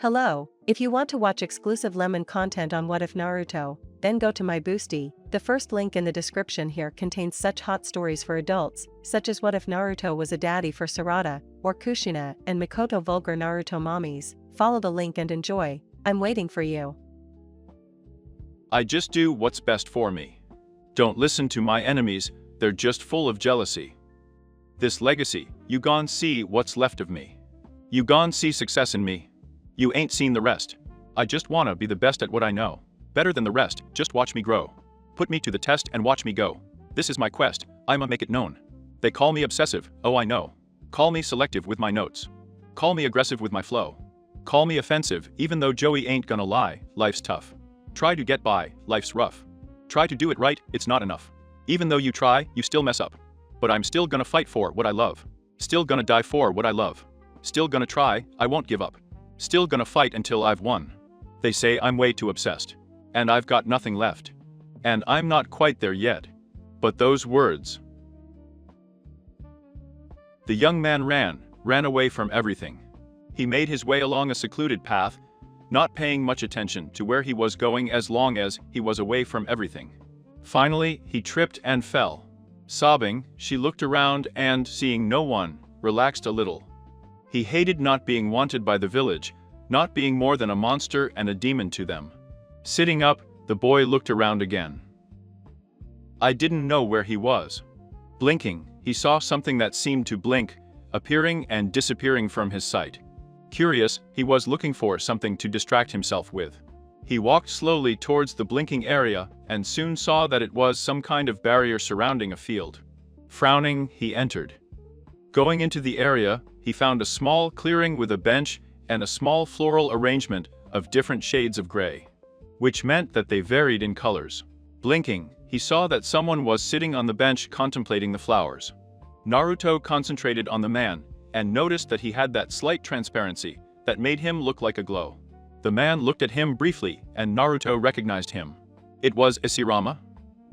Hello, if you want to watch exclusive lemon content on What If Naruto, then go to my Boosty. The first link in the description here contains such hot stories for adults, such as What If Naruto was a daddy for Sarada, or Kushina and Mikoto Vulgar Naruto mommies. Follow the link and enjoy. I'm waiting for you. I just do what's best for me. Don't listen to my enemies, they're just full of jealousy. This legacy, you gon' see what's left of me. You gon' see success in me. You ain't seen the rest. I just wanna be the best at what I know. Better than the rest, just watch me grow. Put me to the test and watch me go. This is my quest, I'ma make it known. They call me obsessive, oh I know. Call me selective with my notes. Call me aggressive with my flow. Call me offensive, even though Joey ain't gonna lie, life's tough. Try to get by, life's rough. Try to do it right, it's not enough. Even though you try, you still mess up. But I'm still gonna fight for what I love. Still gonna die for what I love. Still gonna try, I won't give up. Still gonna fight until I've won. They say I'm way too obsessed. And I've got nothing left. And I'm not quite there yet. But those words. The young man ran away from everything. He made his way along a secluded path, not paying much attention to where he was going as long as he was away from everything. Finally, he tripped and fell. Sobbing, she looked around and, seeing no one, relaxed a little. He hated not being wanted by the village, not being more than a monster and a demon to them. Sitting up, the boy looked around again. I didn't know where he was. Blinking, he saw something that seemed to blink, appearing and disappearing from his sight. Curious, he was looking for something to distract himself with. He walked slowly towards the blinking area and soon saw that it was some kind of barrier surrounding a field. Frowning, he entered. Going into the area, he found a small clearing with a bench and a small floral arrangement of different shades of gray, which meant that they varied in colors. Blinking, he saw that someone was sitting on the bench contemplating the flowers. Naruto concentrated on the man and noticed that he had that slight transparency that made him look like a glow. The man looked at him briefly and Naruto recognized him. It was Esirama.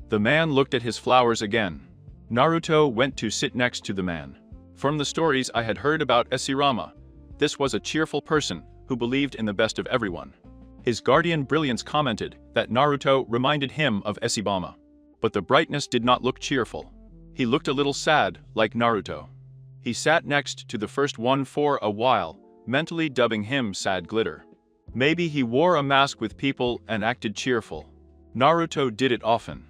The man looked at his flowers again. Naruto went to sit next to the man. From the stories I had heard about Esirama, this was a cheerful person who believed in the best of everyone. His guardian Brilliance commented that Naruto reminded him of Esibama. But the brightness did not look cheerful. He looked a little sad, like Naruto. He sat next to the first one for a while, mentally dubbing him Sad Glitter. Maybe he wore a mask with people and acted cheerful. Naruto did it often.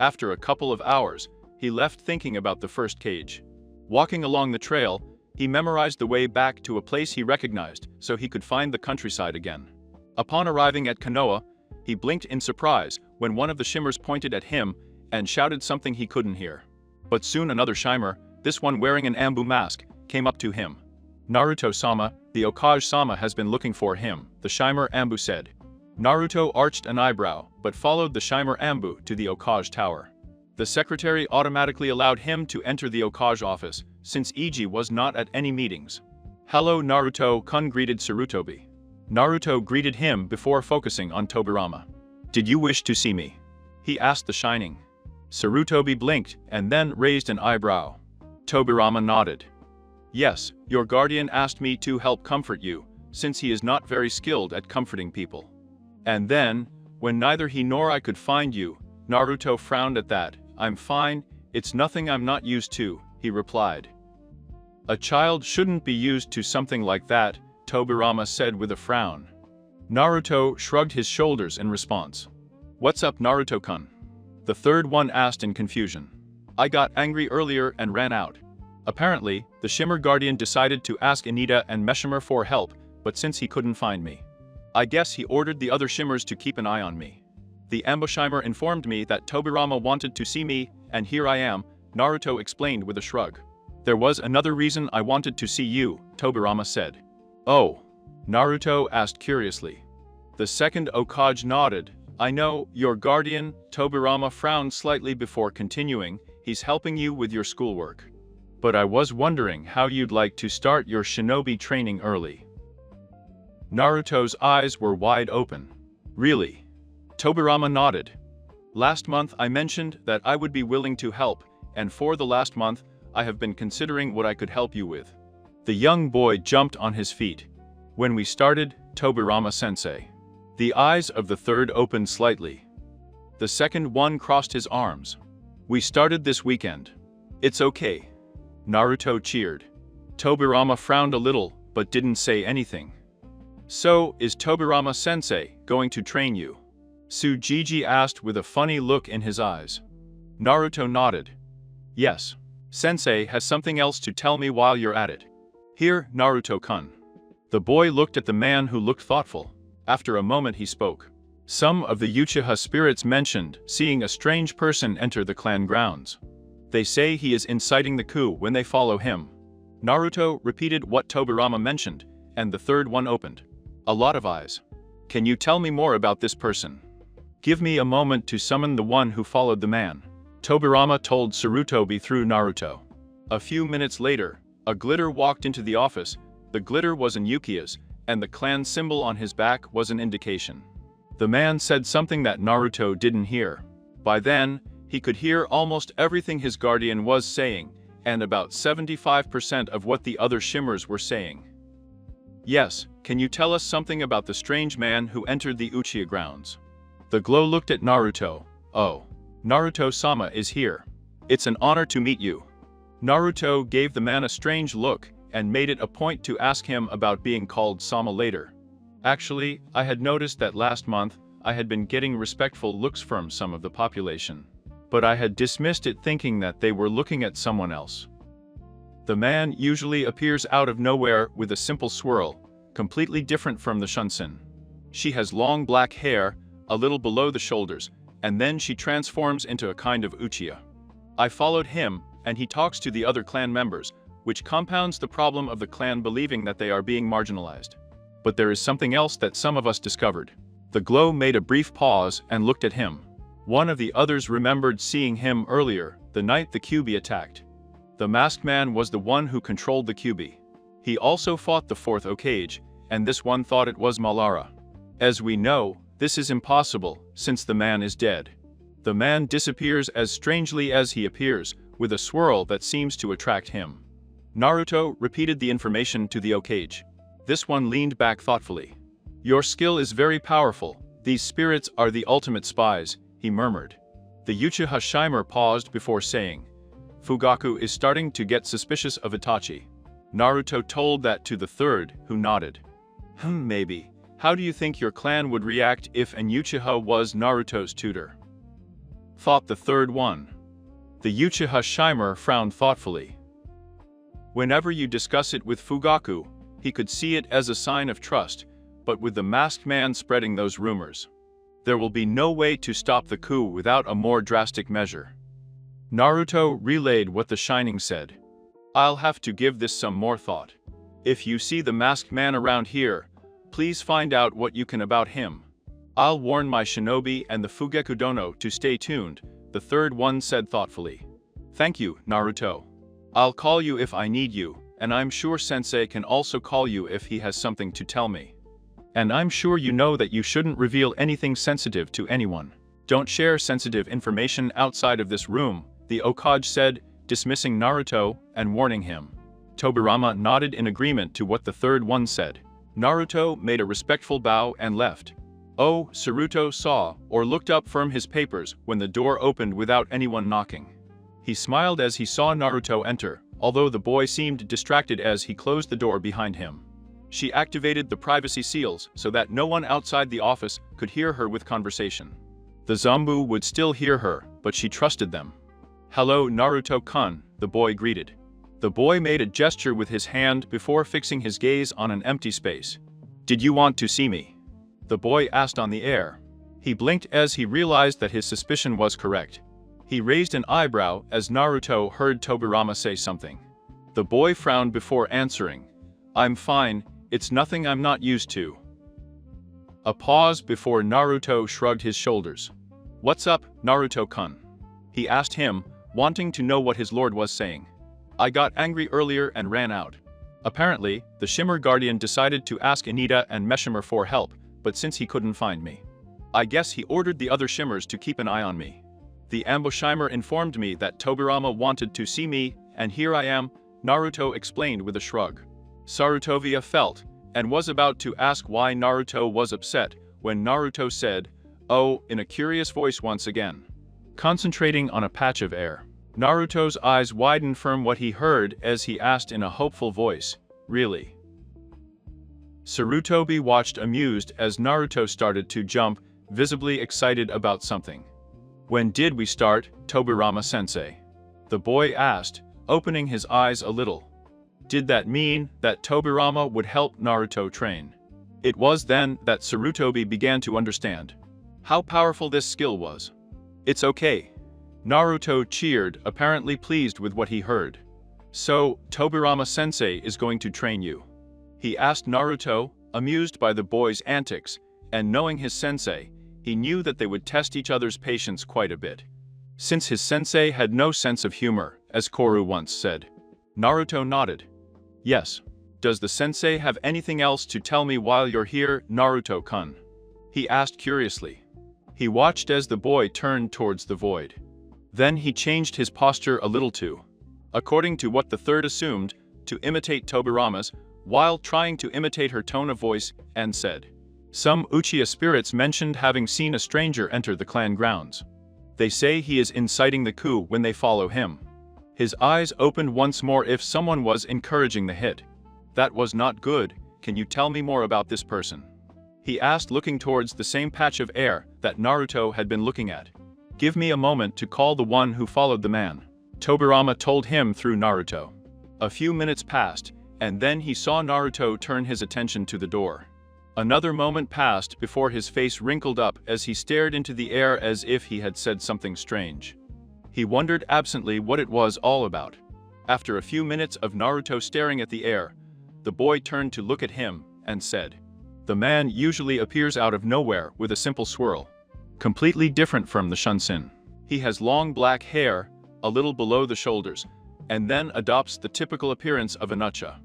After a couple of hours, he left thinking about the first cage. Walking along the trail, he memorized the way back to a place he recognized so he could find the countryside again. Upon arriving at Konoha, he blinked in surprise when one of the shimmers pointed at him and shouted something he couldn't hear. But soon another shimmer, this one wearing an Ambu mask, came up to him. Naruto-sama, the Okage-sama has been looking for him, the shimmer Ambu said. Naruto arched an eyebrow, but followed the shimmer Ambu to the Okage tower. The secretary automatically allowed him to enter the Okage office, since Iji was not at any meetings. Hello Naruto-kun greeted Sarutobi. Naruto greeted him before focusing on Tobirama. Did you wish to see me? He asked the Shining. Sarutobi blinked and then raised an eyebrow. Tobirama nodded. Yes, your guardian asked me to help comfort you, since he is not very skilled at comforting people. And then, when neither he nor I could find you, Naruto frowned at that. I'm fine, it's nothing I'm not used to, he replied. A child shouldn't be used to something like that, Tobirama said with a frown. Naruto shrugged his shoulders in response. What's up Naruto-kun? The third one asked in confusion. I got angry earlier and ran out. Apparently, the Shimmer Guardian decided to ask Anita and Meshimer for help, but since he couldn't find me, I guess he ordered the other Shimmers to keep an eye on me. The Ambushimer informed me that Tobirama wanted to see me, and here I am, Naruto explained with a shrug. There was another reason I wanted to see you, Tobirama said. Oh, Naruto asked curiously. The second Okage nodded. I know, your guardian, Tobirama frowned slightly before continuing, he's helping you with your schoolwork. But I was wondering how you'd like to start your shinobi training early. Naruto's eyes were wide open. Really? Tobirama nodded. Last month I mentioned that I would be willing to help, and for the last month, I have been considering what I could help you with. The young boy jumped on his feet. When we started, Tobirama-sensei. The eyes of the third opened slightly. The second one crossed his arms. We started this weekend. It's okay. Naruto cheered. Tobirama frowned a little, but didn't say anything. So, is Tobirama-sensei going to train you? Tsujiji asked with a funny look in his eyes. Naruto nodded. Yes. Sensei has something else to tell me while you're at it. Here, Naruto-kun. The boy looked at the man who looked thoughtful. After a moment he spoke. Some of the Uchiha spirits mentioned seeing a strange person enter the clan grounds. They say he is inciting the coup when they follow him. Naruto repeated what Tobirama mentioned, and the third one opened. A lot of eyes. Can you tell me more about this person? Give me a moment to summon the one who followed the man. Tobirama told Sarutobi through Naruto. A few minutes later, a glitter walked into the office. The glitter was in Yukia's, and the clan symbol on his back was an indication. The man said something that Naruto didn't hear. By then, he could hear almost everything his guardian was saying, and about 75% of what the other shimmers were saying. Yes, can you tell us something about the strange man who entered the Uchiha grounds? The glow looked at Naruto. Oh, Naruto-sama is here. It's an honor to meet you. Naruto gave the man a strange look, and made it a point to ask him about being called Sama later. Actually, I had noticed that last month, I had been getting respectful looks from some of the population. But I had dismissed it thinking that they were looking at someone else. The man usually appears out of nowhere with a simple swirl, completely different from the Shunsen. She has long black hair, a little below the shoulders, and then she transforms into a kind of Uchiha. I followed him, and he talks to the other clan members, which compounds the problem of the clan believing that they are being marginalized. But there is something else that some of us discovered. The glow made a brief pause and looked at him. One of the others remembered seeing him earlier, the night the Kyuubi attacked. The masked man was the one who controlled the Kyuubi. He also fought the fourth Hokage, and this one thought it was Malara. As we know, this is impossible, since the man is dead. The man disappears as strangely as he appears, with a swirl that seems to attract him. Naruto repeated the information to the Hokage. This one leaned back thoughtfully. Your skill is very powerful. These spirits are the ultimate spies, he murmured. The Uchiha Shimer paused before saying, Fugaku is starting to get suspicious of Itachi. Naruto told that to the third, who nodded. Maybe. How do you think your clan would react if an Uchiha was Naruto's tutor? Thought the third one. The Uchiha Shimer frowned thoughtfully. Whenever you discuss it with Fugaku, he could see it as a sign of trust, but with the masked man spreading those rumors, there will be no way to stop the coup without a more drastic measure. Naruto relayed what the Shining said. I'll have to give this some more thought. If you see the masked man around here, please find out what you can about him. I'll warn my shinobi and the Fugeku Dono to stay tuned, the third one said thoughtfully. Thank you, Naruto. I'll call you if I need you, and I'm sure Sensei can also call you if he has something to tell me. And I'm sure you know that you shouldn't reveal anything sensitive to anyone. Don't share sensitive information outside of this room, the Hokage said, dismissing Naruto and warning him. Tobirama nodded in agreement to what the third one said. Naruto made a respectful bow and left. Oh, Saruto saw or looked up from his papers when the door opened without anyone knocking. He smiled as he saw Naruto enter, although the boy seemed distracted as he closed the door behind him. She activated the privacy seals so that no one outside the office could hear her with conversation. The Zambu would still hear her, but she trusted them. Hello, Naruto-kun, the boy greeted. The boy made a gesture with his hand before fixing his gaze on an empty space. Did you want to see me? The boy asked on the air. He blinked as he realized that his suspicion was correct. He raised an eyebrow as Naruto heard Tobirama say something. The boy frowned before answering. I'm fine, it's nothing I'm not used to. A pause before Naruto shrugged his shoulders. What's up, Naruto-kun? He asked him, wanting to know what his lord was saying. I got angry earlier and ran out. Apparently, the Shimmer Guardian decided to ask Anita and Meshimer for help, but since he couldn't find me, I guess he ordered the other Shimmers to keep an eye on me. The Ambushimer informed me that Tobirama wanted to see me, and here I am, Naruto explained with a shrug. Sarutovia felt, and was about to ask why Naruto was upset when Naruto said, "Oh," in a curious voice once again. Concentrating on a patch of air, Naruto's eyes widened from what he heard as he asked in a hopeful voice, "Really?" Sarutobi watched amused as Naruto started to jump, visibly excited about something. "When did we start, Tobirama-sensei?" the boy asked, opening his eyes a little. Did that mean that Tobirama would help Naruto train? It was then that Sarutobi began to understand how powerful this skill was. "It's okay." Naruto cheered, apparently pleased with what he heard. "So, Tobirama-sensei is going to train you?" he asked Naruto, amused by the boy's antics, and knowing his sensei, he knew that they would test each other's patience quite a bit. Since his sensei had no sense of humor, as Koru once said. Naruto nodded. "Yes. Does the sensei have anything else to tell me while you're here, Naruto-kun?" he asked curiously. He watched as the boy turned towards the void. Then he changed his posture a little too, according to what the third assumed, to imitate Tobirama's, while trying to imitate her tone of voice, and said, "Some Uchiha spirits mentioned having seen a stranger enter the clan grounds. They say he is inciting the coup when they follow him." His eyes opened once more if someone was encouraging the hit. "That was not good. Can you tell me more about this person?" he asked, looking towards the same patch of air that Naruto had been looking at. "Give me a moment to call the one who followed the man," Tobirama told him through Naruto. A few minutes passed, and then he saw Naruto turn his attention to the door. Another moment passed before his face wrinkled up as he stared into the air as if he had said something strange. He wondered absently what it was all about. After a few minutes of Naruto staring at the air, the boy turned to look at him and said, "The man usually appears out of nowhere with a simple swirl, completely different from the Shunsin. He has long black hair, a little below the shoulders, and then adopts the typical appearance of an uchiha.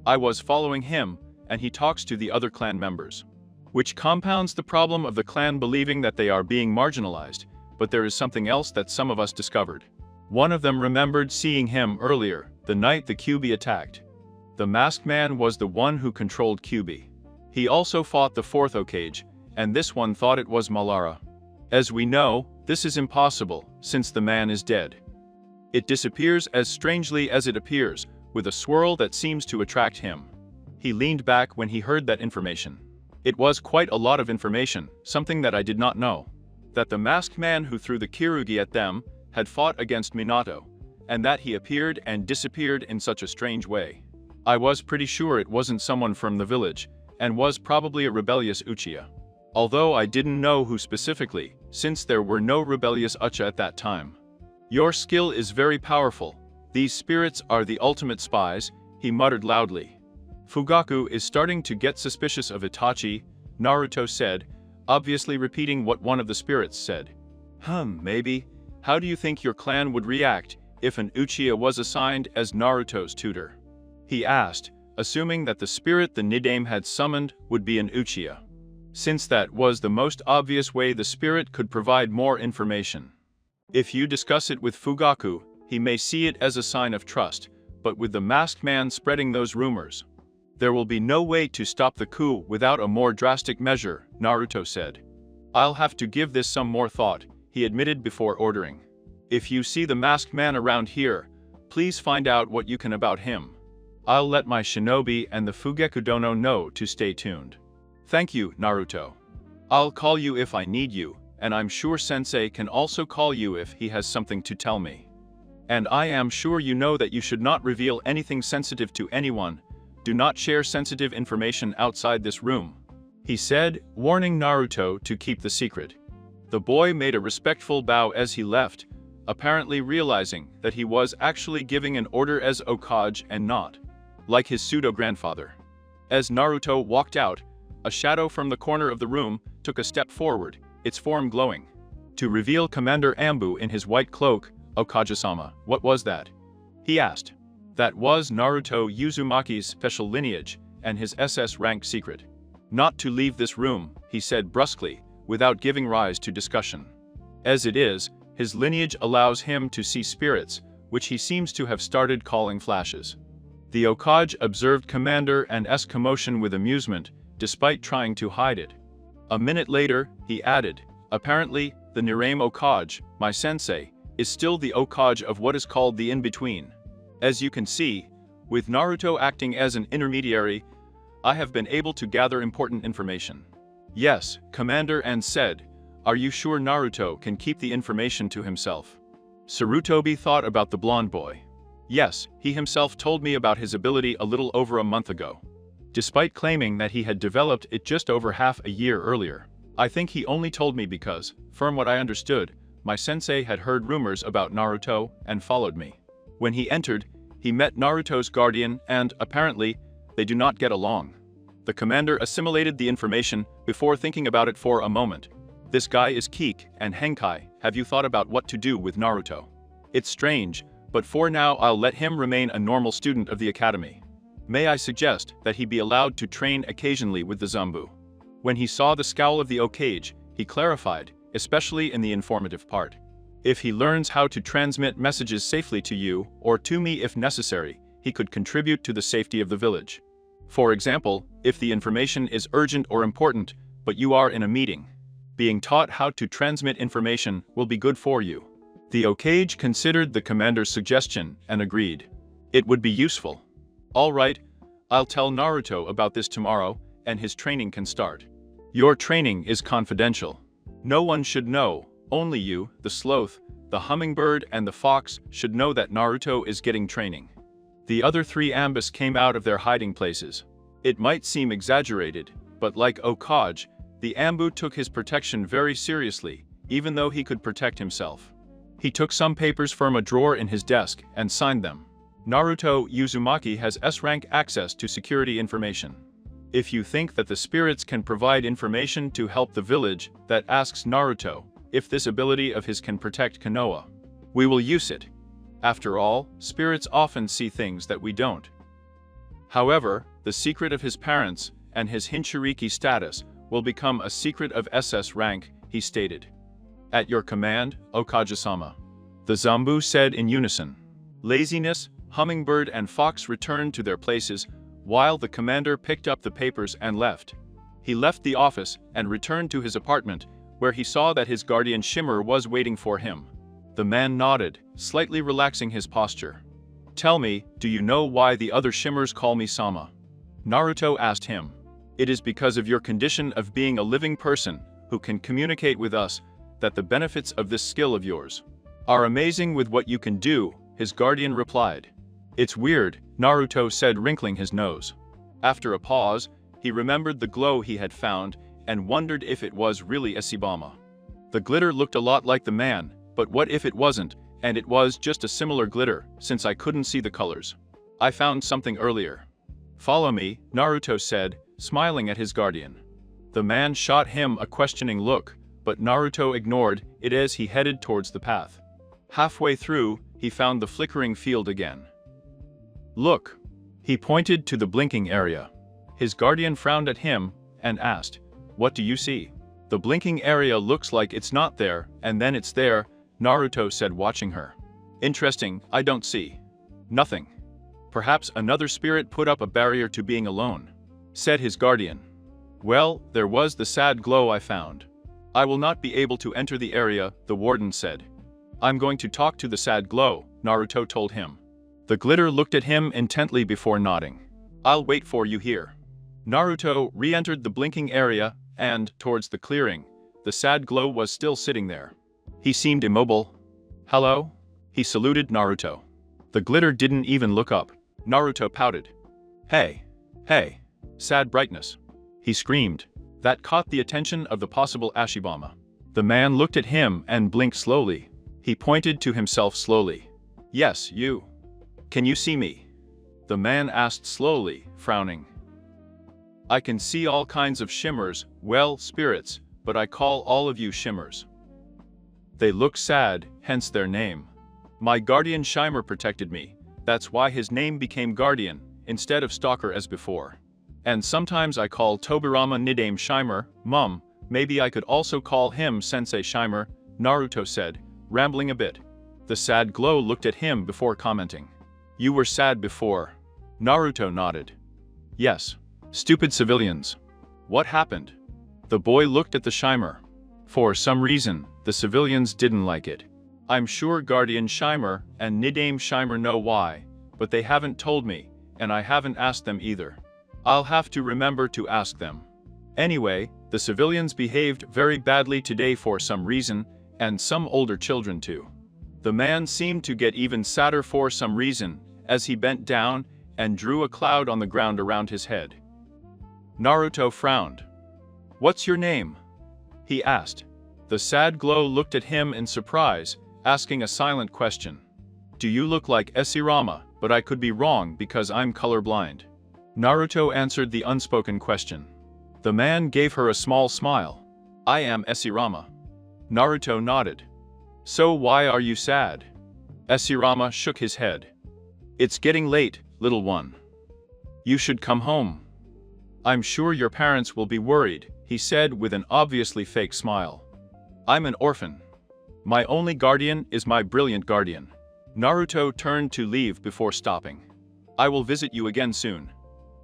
I was following him, and he talks to the other clan members, which compounds the problem of the clan believing that they are being marginalized, but there is something else that some of us discovered. One of them remembered seeing him earlier, the night the Kyuubi attacked. The masked man was the one who controlled Kyuubi. He also fought the fourth Hokage, and this one thought it was Malara. As we know, this is impossible, since the man is dead. It disappears as strangely as it appears, with a swirl that seems to attract him." He leaned back when he heard that information. "It was quite a lot of information, something that I did not know. That the masked man who threw the kirugi at them had fought against Minato, and that he appeared and disappeared in such a strange way. I was pretty sure it wasn't someone from the village, and was probably a rebellious Uchiha. Although I didn't know who specifically, since there were no rebellious Uchiha at that time. Your skill is very powerful. These spirits are the ultimate spies," he muttered loudly. "Fugaku is starting to get suspicious of Itachi," Naruto said, obviously repeating what one of the spirits said. Maybe. How do you think your clan would react if an Uchiha was assigned as Naruto's tutor?" he asked, assuming that the spirit the Nidaime had summoned would be an Uchiha, since that was the most obvious way the spirit could provide more information. "If you discuss it with Fugaku, he may see it as a sign of trust, but with the masked man spreading those rumors, there will be no way to stop the coup without a more drastic measure," Naruto said. "I'll have to give this some more thought," he admitted before ordering. "If you see the masked man around here, please find out what you can about him. I'll let my shinobi and the Fugeku Dono know to stay tuned." "Thank you, Naruto. I'll call you if I need you, and I'm sure Sensei can also call you if he has something to tell me. And I am sure you know that you should not reveal anything sensitive to anyone. Do not share sensitive information outside this room," he said, warning Naruto to keep the secret. The boy made a respectful bow as he left, apparently realizing that he was actually giving an order as Hokage and not like his pseudo-grandfather. As Naruto walked out, a shadow from the corner of the room took a step forward, its form glowing, to reveal Commander Ambu in his white cloak. "Hokage-sama, what was that?" he asked. That was Naruto Uzumaki's special lineage and his SS rank secret. "Not to leave this room," he said brusquely, without giving rise to discussion. As it is, his lineage allows him to see spirits, which he seems to have started calling flashes. The Okage observed Commander and S commotion with amusement, despite trying to hide it. A minute later, he added, apparently, the Nirame Okage, my sensei, is still the Okage of what is called the in-between. As you can see, with Naruto acting as an intermediary, I have been able to gather important information. Yes, Commander and said, are you sure Naruto can keep the information to himself? Sarutobi thought about the blonde boy. Yes, he himself told me about his ability a little over a month ago. Despite claiming that he had developed it just over half a year earlier. I think he only told me because, from what I understood, my sensei had heard rumors about Naruto and followed me. When he entered, he met Naruto's guardian and, apparently, they do not get along. The commander assimilated the information before thinking about it for a moment. This guy is Keek and Henkai, have you thought about what to do with Naruto? It's strange, but for now I'll let him remain a normal student of the academy. May I suggest that he be allowed to train occasionally with the Zanbu? When he saw the scowl of the Okage, he clarified, especially in the informative part. If he learns how to transmit messages safely to you, or to me if necessary, he could contribute to the safety of the village. For example, if the information is urgent or important, but you are in a meeting. Being taught how to transmit information will be good for you. The Okage considered the commander's suggestion and agreed. It would be useful. All right, I'll tell Naruto about this tomorrow, and his training can start. Your training is confidential. No one should know, only you, the sloth, the hummingbird and the fox should know that Naruto is getting training. The other three Ambus came out of their hiding places. It might seem exaggerated, but like Okage, the Ambu took his protection very seriously, even though he could protect himself. He took some papers from a drawer in his desk and signed them. Naruto Uzumaki has S-rank access to security information. If you think that the spirits can provide information to help the village, that asks Naruto if this ability of his can protect Konoha. We will use it. After all, spirits often see things that we don't. However, the secret of his parents and his Hinchuriki status will become a secret of SS rank, he stated. At your command, Okage-sama. The Zanbu said in unison. Laziness, Hummingbird and Fox returned to their places, while the commander picked up the papers and left. He left the office and returned to his apartment, where he saw that his guardian Shimmer was waiting for him. The man nodded, slightly relaxing his posture. Tell me, do you know why the other Shimmers call me Sama? Naruto asked him. It is because of your condition of being a living person who can communicate with us, that the benefits of this skill of yours are amazing with what you can do, his guardian replied. It's weird, Naruto said, wrinkling his nose. After a pause, he remembered the glow he had found and wondered if it was really Esibama. The glitter looked a lot like the man, but what if it wasn't, and it was just a similar glitter, since I couldn't see the colors? I found something earlier. Follow me, Naruto said, smiling at his guardian. The man shot him a questioning look, but Naruto ignored it as he headed towards the path. Halfway through, he found the flickering field again. Look! He pointed to the blinking area. His guardian frowned at him and asked, what do you see? The blinking area looks like it's not there, and then it's there, Naruto said, watching her. Interesting, I don't see nothing. Perhaps another spirit put up a barrier to being alone, said his guardian. Well, there was the sad glow I found. I will not be able to enter the area, the warden said. I'm going to talk to the sad glow, Naruto told him. The glitter looked at him intently before nodding. I'll wait for you here. Naruto re-entered the blinking area, and, towards the clearing, the sad glow was still sitting there. He seemed immobile. Hello? He saluted Naruto. The glitter didn't even look up. Naruto pouted. Hey! Hey! Sad brightness! He screamed. That caught the attention of the possible Ashibama. The man looked at him and blinked slowly. He pointed to himself slowly. Yes, you. Can you see me? The man asked slowly, frowning. I can see all kinds of shimmers, well, spirits, but I call all of you shimmers. They look sad, hence their name. My guardian Shimmer protected me, that's why his name became Guardian, instead of Stalker as before. And sometimes I call Tobirama Nidame Shimmer, Mum, maybe I could also call him Sensei Shimmer, Naruto said, rambling a bit. The sad glow looked at him before commenting. You were sad before. Naruto nodded. Yes. Stupid civilians. What happened? The boy looked at the Shimer. For some reason, the civilians didn't like it. I'm sure Guardian Shimer and Nidame Shimer know why, but they haven't told me, and I haven't asked them either. I'll have to remember to ask them. Anyway, the civilians behaved very badly today for some reason, and some older children too. The man seemed to get even sadder for some reason, as he bent down and drew a cloud on the ground around his head. Naruto frowned. What's your name? He asked. The sad glow looked at him in surprise, asking a silent question. Do you look like Esirama, but I could be wrong because I'm colorblind. Naruto answered the unspoken question. The man gave her a small smile. I am Esirama. Naruto nodded. So why are you sad? Esirama shook his head. It's getting late, little one. You should come home. I'm sure your parents will be worried, he said with an obviously fake smile. I'm an orphan. My only guardian is my brilliant guardian. Naruto turned to leave before stopping. I will visit you again soon.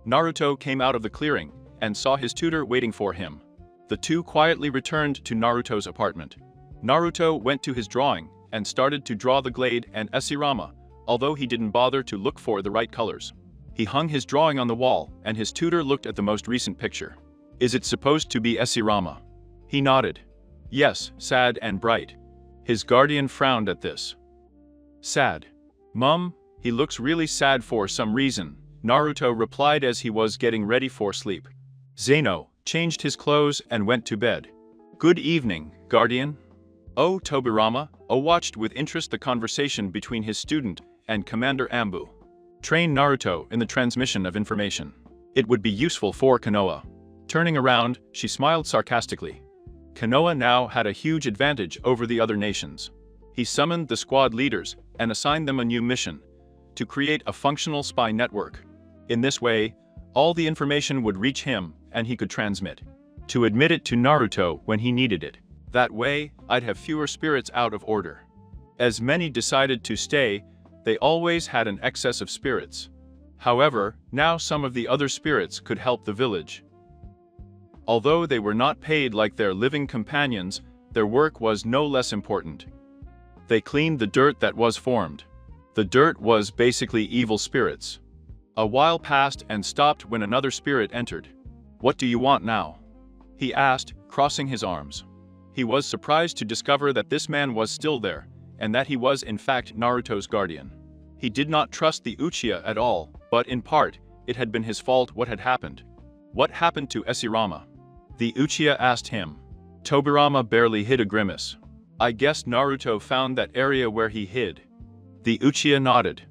Naruto came out of the clearing and saw his tutor waiting for him. The two quietly returned to Naruto's apartment. Naruto went to his drawing and started to draw the glade and Esirama, although he didn't bother to look for the right colors. He hung his drawing on the wall, and his tutor looked at the most recent picture. Is it supposed to be Esirama? He nodded. Yes, sad and bright. His guardian frowned at this. Sad. Mum, he looks really sad for some reason, Naruto replied as he was getting ready for sleep. Zeno changed his clothes and went to bed. Good evening, guardian. Oh, Tobirama watched with interest the conversation between his student and Commander Ambu. Train Naruto in the transmission of information. It would be useful for Konoha. Turning around, she smiled sarcastically. Konoha now had a huge advantage over the other nations. He summoned the squad leaders and assigned them a new mission, to create a functional spy network. In this way, all the information would reach him and he could transmit. To admit it to Naruto when he needed it. That way, I'd have fewer spirits out of order. As many decided to stay, they always had an excess of spirits. However, now some of the other spirits could help the village. Although they were not paid like their living companions, their work was no less important. They cleaned the dirt that was formed. The dirt was basically evil spirits. A while passed and stopped when another spirit entered. What do you want now? He asked, crossing his arms. He was surprised to discover that this man was still there, and that he was in fact Naruto's guardian. He did not trust the Uchiha at all, but in part, it had been his fault what had happened. What happened to Esirama? The Uchiha asked him. Tobirama barely hid a grimace. I guess Naruto found that area where he hid. The Uchiha nodded.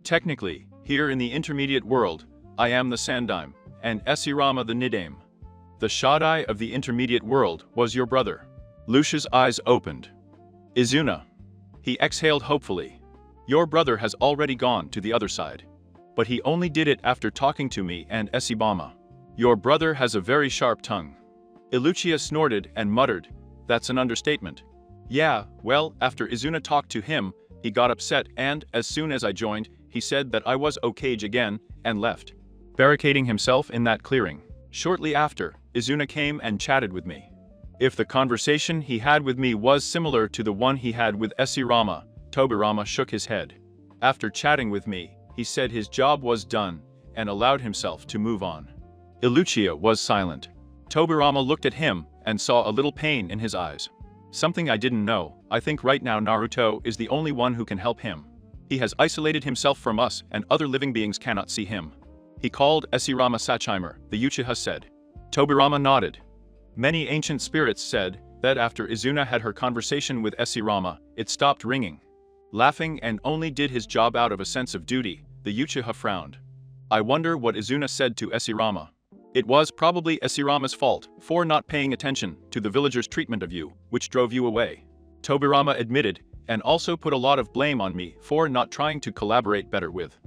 Technically, here in the intermediate world, I am the Sandaime, and Esirama the Nidame. The Shaddai of the intermediate world was your brother. Lucia's eyes opened. Izuna. He exhaled hopefully. Your brother has already gone to the other side. But he only did it after talking to me and Esibama. Your brother has a very sharp tongue. Iluchia snorted and muttered, that's an understatement. Yeah, well, after Izuna talked to him, he got upset and, as soon as I joined, he said that I was Okage again, and left. Barricading himself in that clearing. Shortly after, Izuna came and chatted with me. If the conversation he had with me was similar to the one he had with Esirama, Tobirama shook his head. After chatting with me, he said his job was done, and allowed himself to move on. Iluchia was silent. Tobirama looked at him and saw a little pain in his eyes. Something I didn't know, I think right now Naruto is the only one who can help him. He has isolated himself from us and other living beings cannot see him. He called Esirama Sachaimer, the Uchiha said. Tobirama nodded. Many ancient spirits said that after Izuna had her conversation with Esirama, it stopped ringing. Laughing and only did his job out of a sense of duty, the Uchiha frowned. I wonder what Izuna said to Esirama. It was probably Esirama's fault for not paying attention to the villagers' treatment of you, which drove you away. Tobirama admitted, and also put a lot of blame on me for not trying to collaborate better with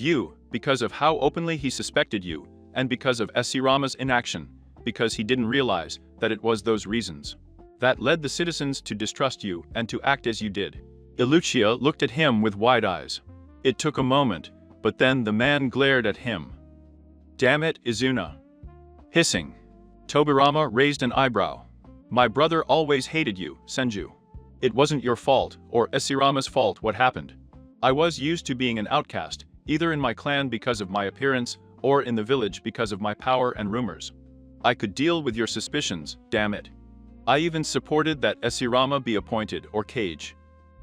you, because of how openly he suspected you, and because of Esirama's inaction, because he didn't realize that it was those reasons that led the citizens to distrust you and to act as you did. Iluchia looked at him with wide eyes. It took a moment, But then the man glared at him. "Damn it, Izuna." Hissing. Tobirama raised an eyebrow. "My brother always hated you, Senju. It wasn't your fault, or Esirama's fault what happened. I was used to being an outcast, either in my clan because of my appearance, or in the village because of my power and rumors. I could deal with your suspicions, damn it. I even supported that Esirama be appointed or cage.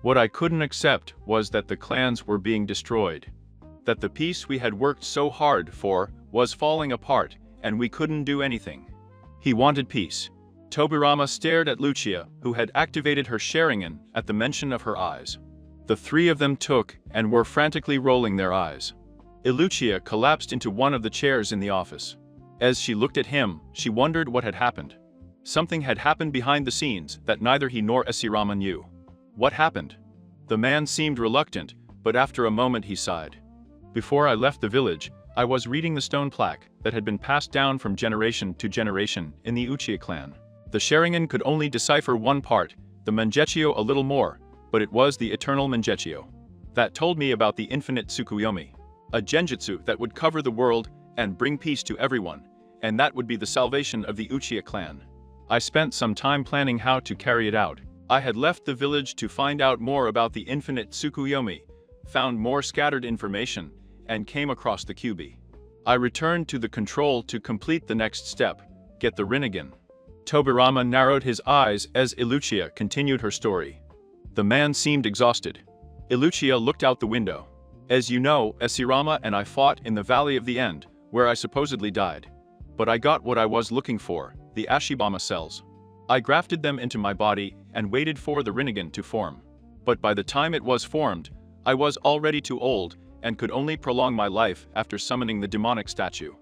What I couldn't accept was that the clans were being destroyed. That the peace we had worked so hard for was falling apart, and we couldn't do anything." He wanted peace. Tobirama stared at Lucia, who had activated her Sharingan at the mention of her eyes. The three of them took and were frantically rolling their eyes. Lucia collapsed into one of the chairs in the office. As she looked at him, she wondered what had happened. Something had happened behind the scenes that neither he nor Esirama knew. What happened? The man seemed reluctant, but after a moment he sighed. "Before I left the village, I was reading the stone plaque that had been passed down from generation to generation in the Uchiha clan. The Sharingan could only decipher one part, the Mangekyo a little more, but it was the eternal Mangekyo. That told me about the infinite Tsukuyomi, a genjutsu that would cover the world and bring peace to everyone, and that would be the salvation of the Uchiha clan. I spent some time planning how to carry it out. I had left the village to find out more about the infinite Tsukuyomi, found more scattered information, and came across the Kyubi. I returned to the control to complete the next step, get the Rinnegan." Tobirama narrowed his eyes as Lucia continued her story. The man seemed exhausted. Lucia looked out the window. "As you know, Esirama and I fought in the Valley of the End, where I supposedly died. But I got what I was looking for, the Ashibama cells. I grafted them into my body and waited for the Rinnegan to form. But by the time it was formed, I was already too old and could only prolong my life after summoning the demonic statue.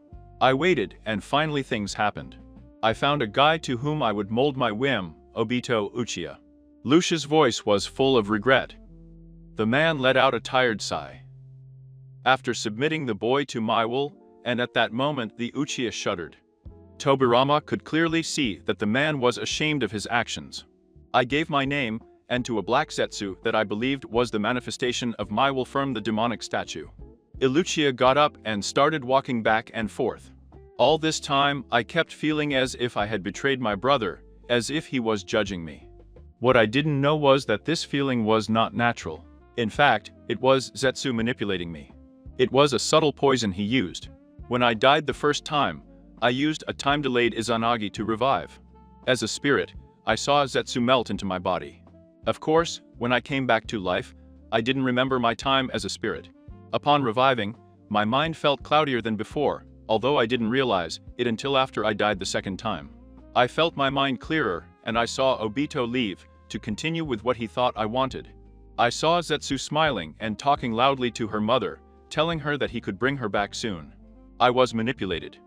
I waited, and finally things happened. I found a guy to whom I would mold my whim, Obito Uchiha." Lucia's voice was full of regret. The man let out a tired sigh. "After submitting the boy to my will, and at that moment the Uchiha shuddered." Tobirama could clearly see that the man was ashamed of his actions. "I gave my name, and to a black Zetsu that I believed was the manifestation of my will from the demonic statue." Lucia got up and started walking back and forth. "All this time, I kept feeling as if I had betrayed my brother, as if he was judging me. What I didn't know was that this feeling was not natural. In fact, it was Zetsu manipulating me. It was a subtle poison he used. When I died the first time, I used a time-delayed Izanagi to revive. As a spirit, I saw Zetsu melt into my body. Of course, when I came back to life, I didn't remember my time as a spirit. Upon reviving, my mind felt cloudier than before, although I didn't realize it until after I died the second time. I felt my mind clearer, and I saw Obito leave to continue with what he thought I wanted. I saw Zetsu smiling and talking loudly to her mother, telling her that he could bring her back soon. I was manipulated.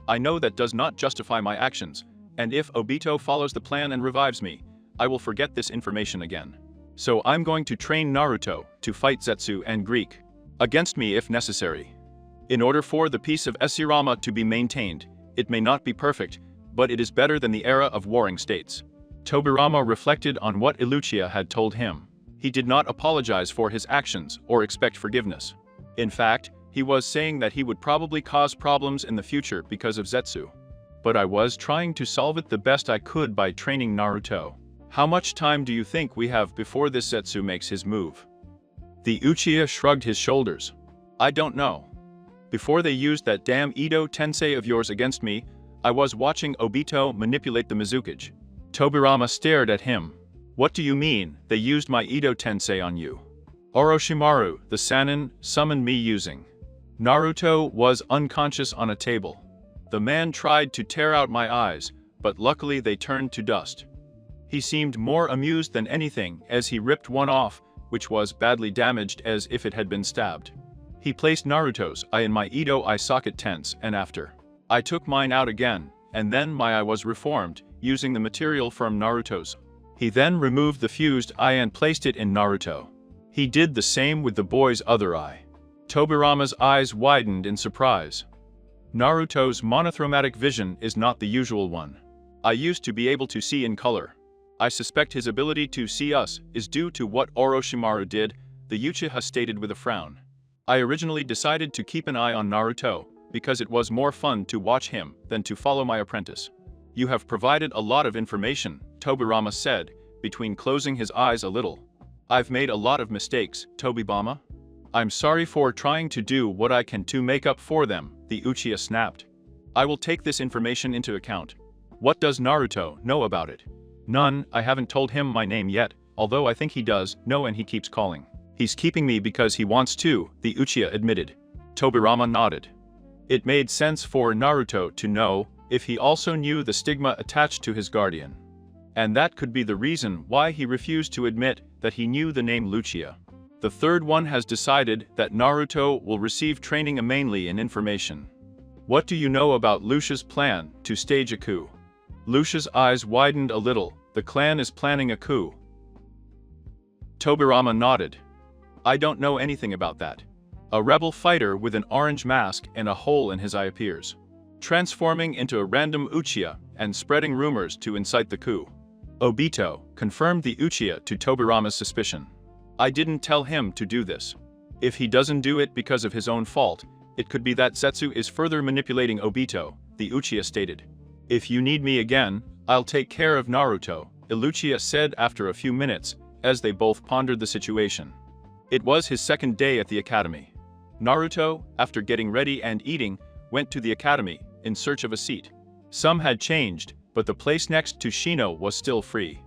I know that does not justify my actions, and if Obito follows the plan and revives me, I will forget this information again. So I'm going to train Naruto to fight Zetsu and Greek against me if necessary. In order for the peace of Esirama to be maintained, it may not be perfect, but it is better than the era of warring states." Tobirama reflected on what Lucia had told him. He did not apologize for his actions or expect forgiveness. In fact, he was saying that he would probably cause problems in the future because of Zetsu. "But I was trying to solve it the best I could by training Naruto. How much time do you think we have before this Zetsu makes his move?" The Uchiha shrugged his shoulders. "I don't know. Before they used that damn Edo Tensei of yours against me, I was watching Obito manipulate the Mizukage." Tobirama stared at him. "What do you mean, they used my Edo Tensei on you?" "Orochimaru, the Sannin, summoned me using." Naruto was unconscious on a table. The man tried to tear out my eyes, but luckily they turned to dust. He seemed more amused than anything as he ripped one off, which was badly damaged as if it had been stabbed. He placed Naruto's eye in my Edo eye socket tense, and after I took mine out again, and then my eye was reformed, using the material from Naruto's. He then removed the fused eye and placed it in Naruto. He did the same with the boy's other eye. Tobirama's eyes widened in surprise. Naruto's monochromatic vision is not the usual one. I used to be able to see in color. I suspect his ability to see us is due to what Orochimaru did, the Uchiha stated with a frown. I originally decided to keep an eye on Naruto, because it was more fun to watch him than to follow my apprentice. You have provided a lot of information, Tobirama said, between closing his eyes a little. I've made a lot of mistakes, Tobibama. I'm sorry for trying to do what I can to make up for them, the Uchiha snapped. I will take this information into account. What does Naruto know about it? None, I haven't told him my name yet, although I think he does know and he keeps calling. He's keeping me because he wants to, the Uchiha admitted. Tobirama nodded. It made sense for Naruto to know if he also knew the stigma attached to his guardian. And that could be the reason why he refused to admit that he knew the name Lucia. The third one has decided that Naruto will receive training mainly in information. What do you know about Lucia's plan to stage a coup? Lucia's eyes widened a little. The clan is planning a coup. Tobirama nodded. I don't know anything about that. A rebel fighter with an orange mask and a hole in his eye appears, transforming into a random Uchiha and spreading rumors to incite the coup. Obito confirmed the Uchiha to Tobirama's suspicion. I didn't tell him to do this. If he doesn't do it because of his own fault, it could be that Setsu is further manipulating Obito, the Uchiha stated. If you need me again, I'll take care of Naruto, Uchiha said after a few minutes, as they both pondered the situation. It was his second day at the academy. Naruto, after getting ready and eating, went to the academy in search of a seat. Some had changed, but the place next to Shino was still free.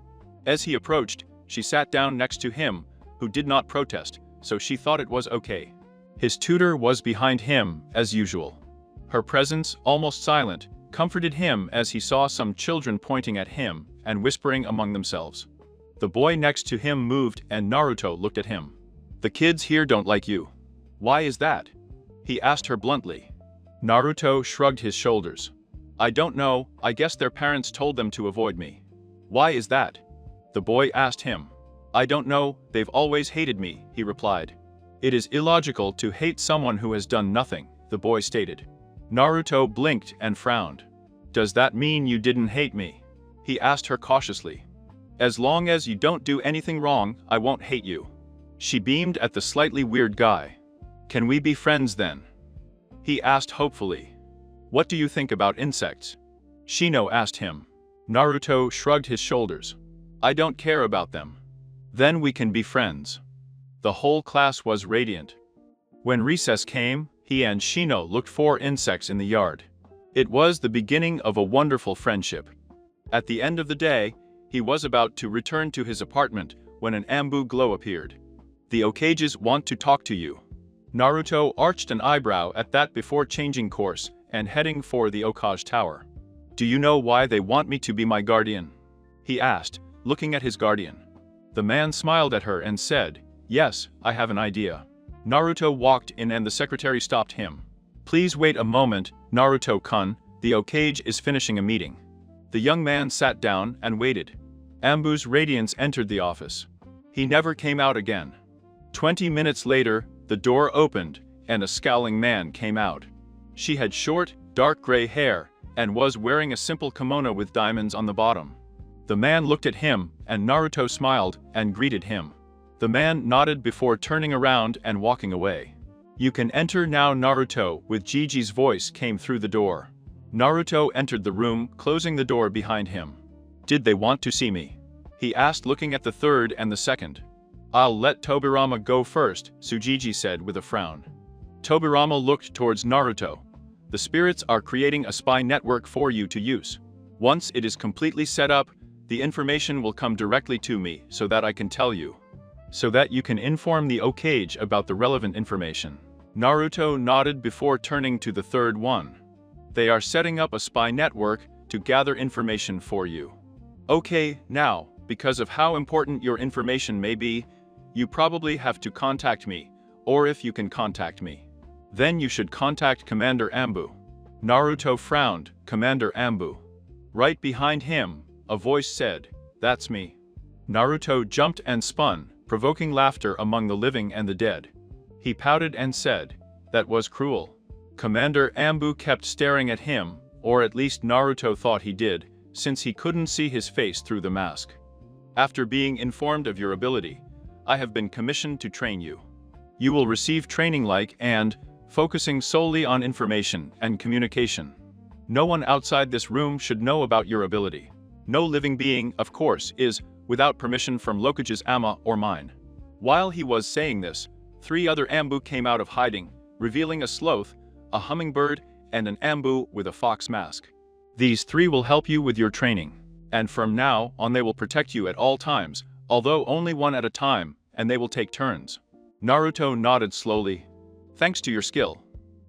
As he approached, she sat down next to him, who did not protest, so she thought it was okay. His tutor was behind him, as usual. Her presence, almost silent, comforted him as he saw some children pointing at him and whispering among themselves. The boy next to him moved and Naruto looked at him. The kids here don't like you. Why is that? He asked her bluntly. Naruto shrugged his shoulders. I don't know, I guess their parents told them to avoid me. Why is that? The boy asked him. I don't know, they've always hated me, he replied. It is illogical to hate someone who has done nothing, the boy stated. Naruto blinked and frowned. Does that mean you didn't hate me? He asked her cautiously. As long as you don't do anything wrong, I won't hate you. She beamed at the slightly weird guy. Can we be friends then? He asked hopefully. What do you think about insects? Shino asked him. Naruto shrugged his shoulders. I don't care about them. Then we can be friends. The whole class was radiant. When recess came, he and Shino looked for insects in the yard. It was the beginning of a wonderful friendship. At the end of the day, he was about to return to his apartment when an ambu glow appeared. The Hokages want to talk to you. Naruto arched an eyebrow at that before changing course and heading for the Hokage Tower. Do you know why they want me to be my guardian? He asked, looking at his guardian. The man smiled at her and said, Yes, I have an idea. Naruto walked in and the secretary stopped him. Please wait a moment, Naruto-kun, the Hokage is finishing a meeting. The young man sat down and waited. Ambu's radiance entered the office. He never came out again. 20 minutes later, the door opened and a scowling man came out. She had short, dark gray hair and was wearing a simple kimono with diamonds on the bottom. The man looked at him and Naruto smiled and greeted him. The man nodded before turning around and walking away. You can enter now, Naruto, with Gigi's voice came through the door. Naruto entered the room, closing the door behind him. Did they want to see me? He asked, looking at the third and the second. I'll let Tobirama go first, Tsujiji said with a frown. Tobirama looked towards Naruto. The spirits are creating a spy network for you to use. Once it is completely set up, the information will come directly to me so that I can tell you. So that you can inform the Hokage about the relevant information. Naruto nodded before turning to the third one. They are setting up a spy network to gather information for you. Okay, now, because of how important your information may be, you probably have to contact me, or if you can contact me, then you should contact Commander Ambu. Naruto frowned, Commander Ambu. Right behind him, a voice said, That's me. Naruto jumped and spun, provoking laughter among the living and the dead. He pouted and said, That was cruel. Commander Ambu kept staring at him, or at least Naruto thought he did, since he couldn't see his face through the mask. After being informed of your ability, I have been commissioned to train you. You will receive training like and focusing solely on information and communication. No one outside this room should know about your ability. No living being, of course, is without permission from Lokage's Amma or mine. While he was saying this, 3 other Ambu came out of hiding, revealing a sloth, a hummingbird, and an Ambu with a fox mask. These 3 will help you with your training, and from now on they will protect you at all times, although only one at a time, and they will take turns. Naruto nodded slowly. Thanks to your skill.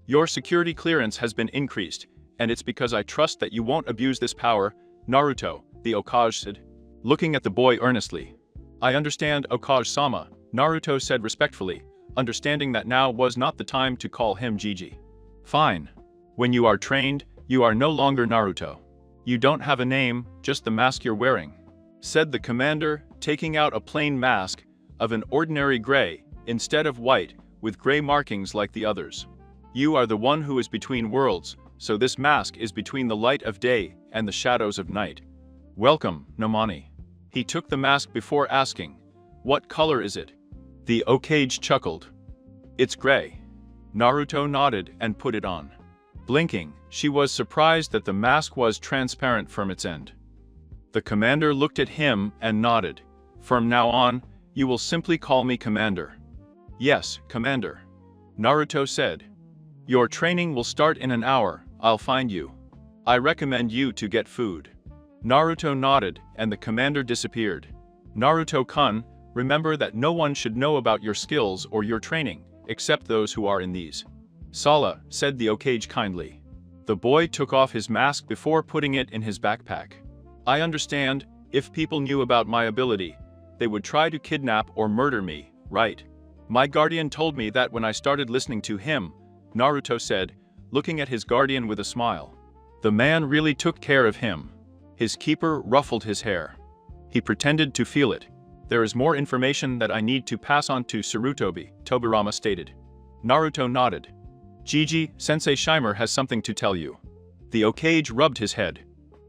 Your security clearance has been increased, and it's because I trust that you won't abuse this power, Naruto, the Hokage said, looking at the boy earnestly. I understand, Hokage-sama, Naruto said respectfully, understanding that now was not the time to call him Gigi. Fine. When you are trained, you are no longer Naruto. You don't have a name, just the mask you're wearing, said the commander, taking out a plain mask of an ordinary gray, instead of white, with gray markings like the others. You are the one who is between worlds, so this mask is between the light of day and the shadows of night. Welcome, Nomani. He took the mask before asking, what color is it? The Hokage chuckled. It's gray. Naruto nodded and put it on. Blinking, she was surprised that the mask was transparent from its end. The commander looked at him and nodded. From now on, you will simply call me Commander. Yes, Commander. Naruto said. Your training will start in an hour, I'll find you. I recommend you to get food. Naruto nodded and the commander disappeared. Naruto-kun, remember that no one should know about your skills or your training, except those who are in these. Sala, said the Hokage kindly. The boy took off his mask before putting it in his backpack. I understand, if people knew about my ability, they would try to kidnap or murder me, right? My guardian told me that when I started listening to him, Naruto said, looking at his guardian with a smile. The man really took care of him. His keeper ruffled his hair. He pretended to feel it. There is more information that I need to pass on to Sarutobi, Tobirama stated. Naruto nodded. Gigi, Sensei Shimer has something to tell you. The Hokage rubbed his head.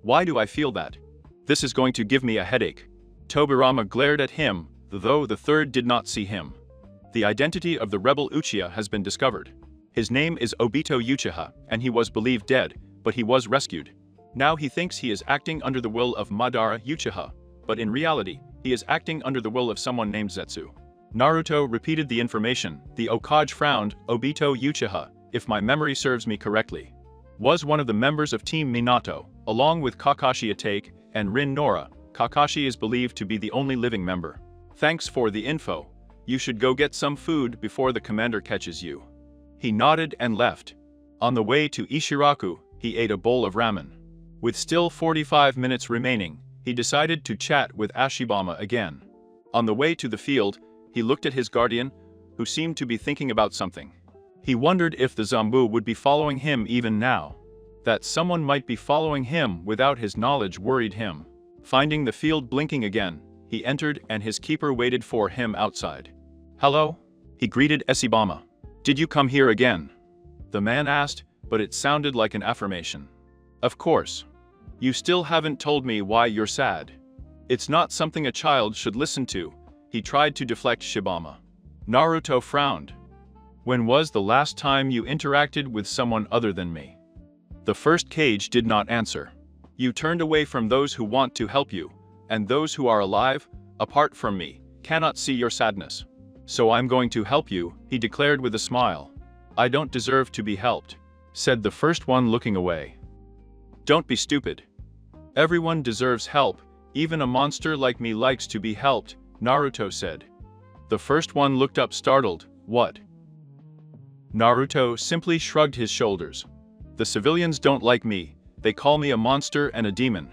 Why do I feel that? This is going to give me a headache. Tobirama glared at him, though the third did not see him. The identity of the rebel Uchiha has been discovered. His name is Obito Uchiha, and he was believed dead, but he was rescued. Now he thinks he is acting under the will of Madara Uchiha, but in reality, he is acting under the will of someone named Zetsu. Naruto repeated the information. The Hokage frowned. Obito Uchiha, if my memory serves me correctly, was one of the members of Team Minato, along with Kakashi Itaike and Rin Nora. Kakashi is believed to be the only living member. Thanks for the info. You should go get some food before the commander catches you. He nodded and left. On the way to Ishiraku, he ate a bowl of ramen. With still 45 minutes remaining, he decided to chat with Ashibama again. On the way to the field, he looked at his guardian, who seemed to be thinking about something. He wondered if the Zambu would be following him even now. That someone might be following him without his knowledge worried him. Finding the field blinking again, he entered and his keeper waited for him outside. Hello? He greeted Ashibama. Did you come here again? The man asked, but it sounded like an affirmation. Of course. You still haven't told me why you're sad. It's not something a child should listen to. He tried to deflect Shibama. Naruto frowned. When was the last time you interacted with someone other than me? The first Kage did not answer. You turned away from those who want to help you, and those who are alive, apart from me, cannot see your sadness. So I'm going to help you, he declared with a smile. I don't deserve to be helped, said the first one looking away. Don't be stupid. Everyone deserves help, even a monster like me likes to be helped, Naruto said. The first one looked up startled. What? Naruto simply shrugged his shoulders. The civilians don't like me, they call me a monster and a demon.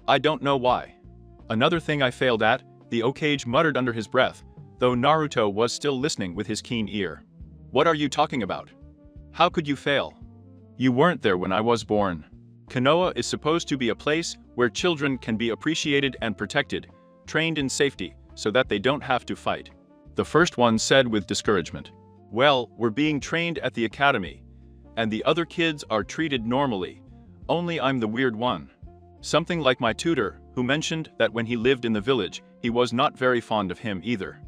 I don't know why. Another thing I failed at, the Hokage muttered under his breath, though Naruto was still listening with his keen ear. What are you talking about? How could you fail? You weren't there when I was born. Konoha is supposed to be a place where children can be appreciated and protected, trained in safety, so that they don't have to fight. The first one said with discouragement. Well, we're being trained at the academy, and the other kids are treated normally, only I'm the weird one. Something like my tutor, who mentioned that when he lived in the village, he was not very fond of him either.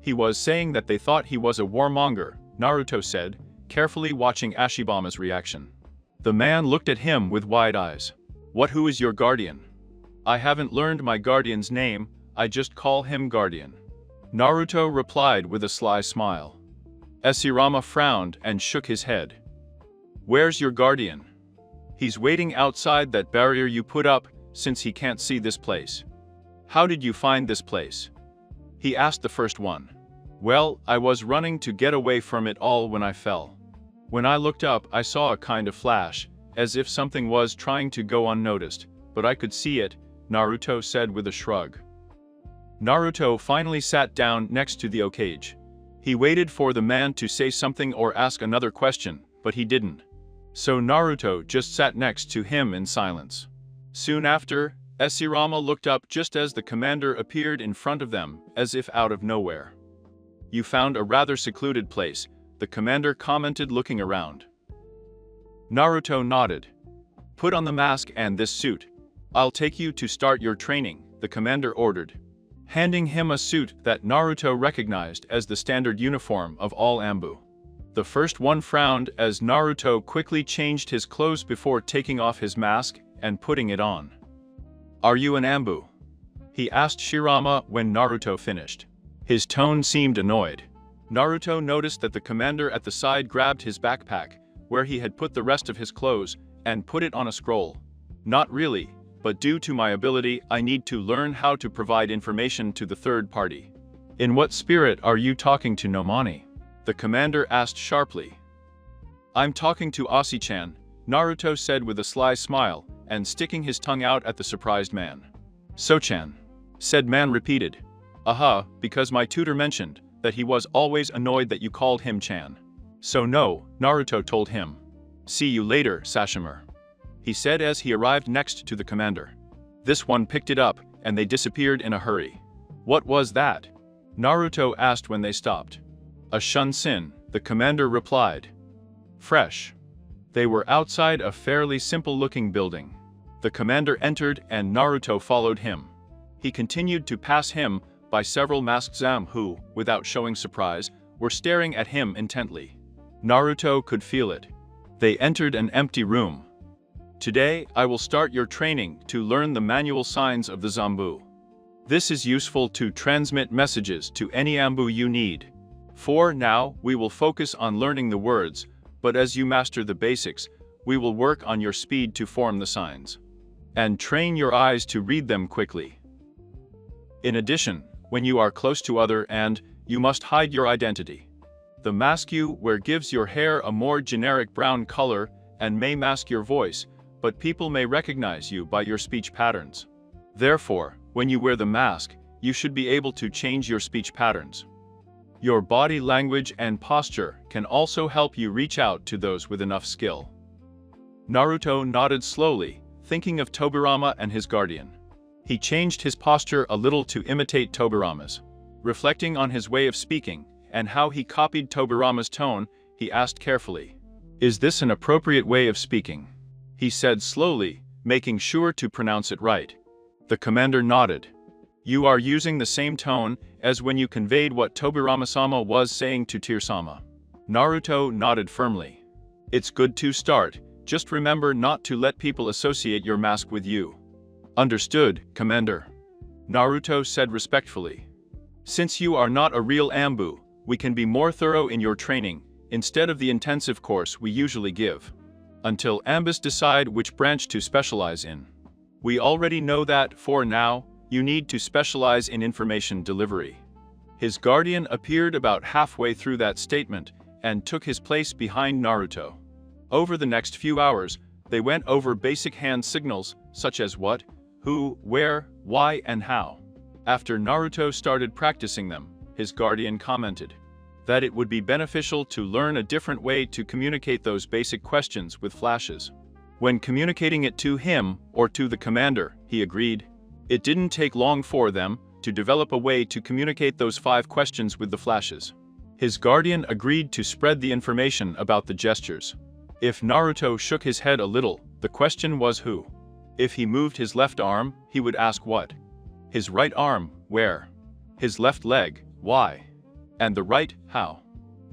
He was saying that they thought he was a warmonger, Naruto said, carefully watching Ashibama's reaction. The man looked at him with wide eyes. Who is your guardian? I haven't learned my guardian's name, I just call him guardian. Naruto replied with a sly smile. Esirama frowned and shook his head. Where's your guardian? He's waiting outside that barrier you put up, since he can't see this place. How did you find this place? He asked the first one. Well, I was running to get away from it all when I fell. When I looked up, I saw a kind of flash, as if something was trying to go unnoticed, but I could see it, Naruto said with a shrug. Naruto finally sat down next to the Okage. He waited for the man to say something or ask another question, but he didn't. So Naruto just sat next to him in silence. Soon after, Esirama looked up just as the commander appeared in front of them, as if out of nowhere. You found a rather secluded place, the commander commented looking around. Naruto nodded. Put on the mask and this suit. I'll take you to start your training, the commander ordered, handing him a suit that Naruto recognized as the standard uniform of all Anbu. The first one frowned as Naruto quickly changed his clothes before taking off his mask and putting it on. Are you an Anbu? He asked Shirama when Naruto finished. His tone seemed annoyed. Naruto noticed that the commander at the side grabbed his backpack, where he had put the rest of his clothes, and put it on a scroll. Not really, but due to my ability, I need to learn how to provide information to the third party. In what spirit are you talking to Nomani? The commander asked sharply. I'm talking to Asi-chan, Naruto said with a sly smile, and sticking his tongue out at the surprised man. So-chan, said man repeated. Aha, because my tutor mentioned that he was always annoyed that you called him Chan. So no, Naruto told him. See you later, Sashimar, he said as he arrived next to the commander. This one picked it up, and they disappeared in a hurry. What was that? Naruto asked when they stopped. A shunsin, the commander replied. Fresh. They were outside a fairly simple-looking building. The commander entered and Naruto followed him. He continued to pass him by several masked Zam who, without showing surprise, were staring at him intently. Naruto could feel it. They entered an empty room. Today, I will start your training to learn the manual signs of the Zanbu. This is useful to transmit messages to any Anbu you need. For now, we will focus on learning the words, but as you master the basics, we will work on your speed to form the signs. And train your eyes to read them quickly. In addition, when you are close to other and, you must hide your identity. The mask you wear gives your hair a more generic brown color and may mask your voice, but people may recognize you by your speech patterns. Therefore, when you wear the mask, you should be able to change your speech patterns. Your body language and posture can also help you reach out to those with enough skill. Naruto nodded slowly, thinking of Tobirama and his guardian. He changed his posture a little to imitate Tobirama's. Reflecting on his way of speaking, and how he copied Tobirama's tone, he asked carefully, Is this an appropriate way of speaking? He said slowly, making sure to pronounce it right. The commander nodded. You are using the same tone as when you conveyed what Tobirama-sama was saying to Tear-sama. Naruto nodded firmly. It's good to start, just remember not to let people associate your mask with you. Understood, Commander. Naruto said respectfully. Since you are not a real Anbu, we can be more thorough in your training, instead of the intensive course we usually give. Until Anbus decide which branch to specialize in. We already know that, for now, you need to specialize in information delivery. His guardian appeared about halfway through that statement, and took his place behind Naruto. Over the next few hours, they went over basic hand signals, such as what, who, where, why, and how. After Naruto started practicing them, his guardian commented that it would be beneficial to learn a different way to communicate those basic questions with flashes. When communicating it to him, or to the commander, he agreed. It didn't take long for them to develop a way to communicate those 5 questions with the flashes. His guardian agreed to spread the information about the gestures. If Naruto shook his head a little, the question was who. If he moved his left arm, he would ask what. His right arm, where. His left leg, why. and the right how.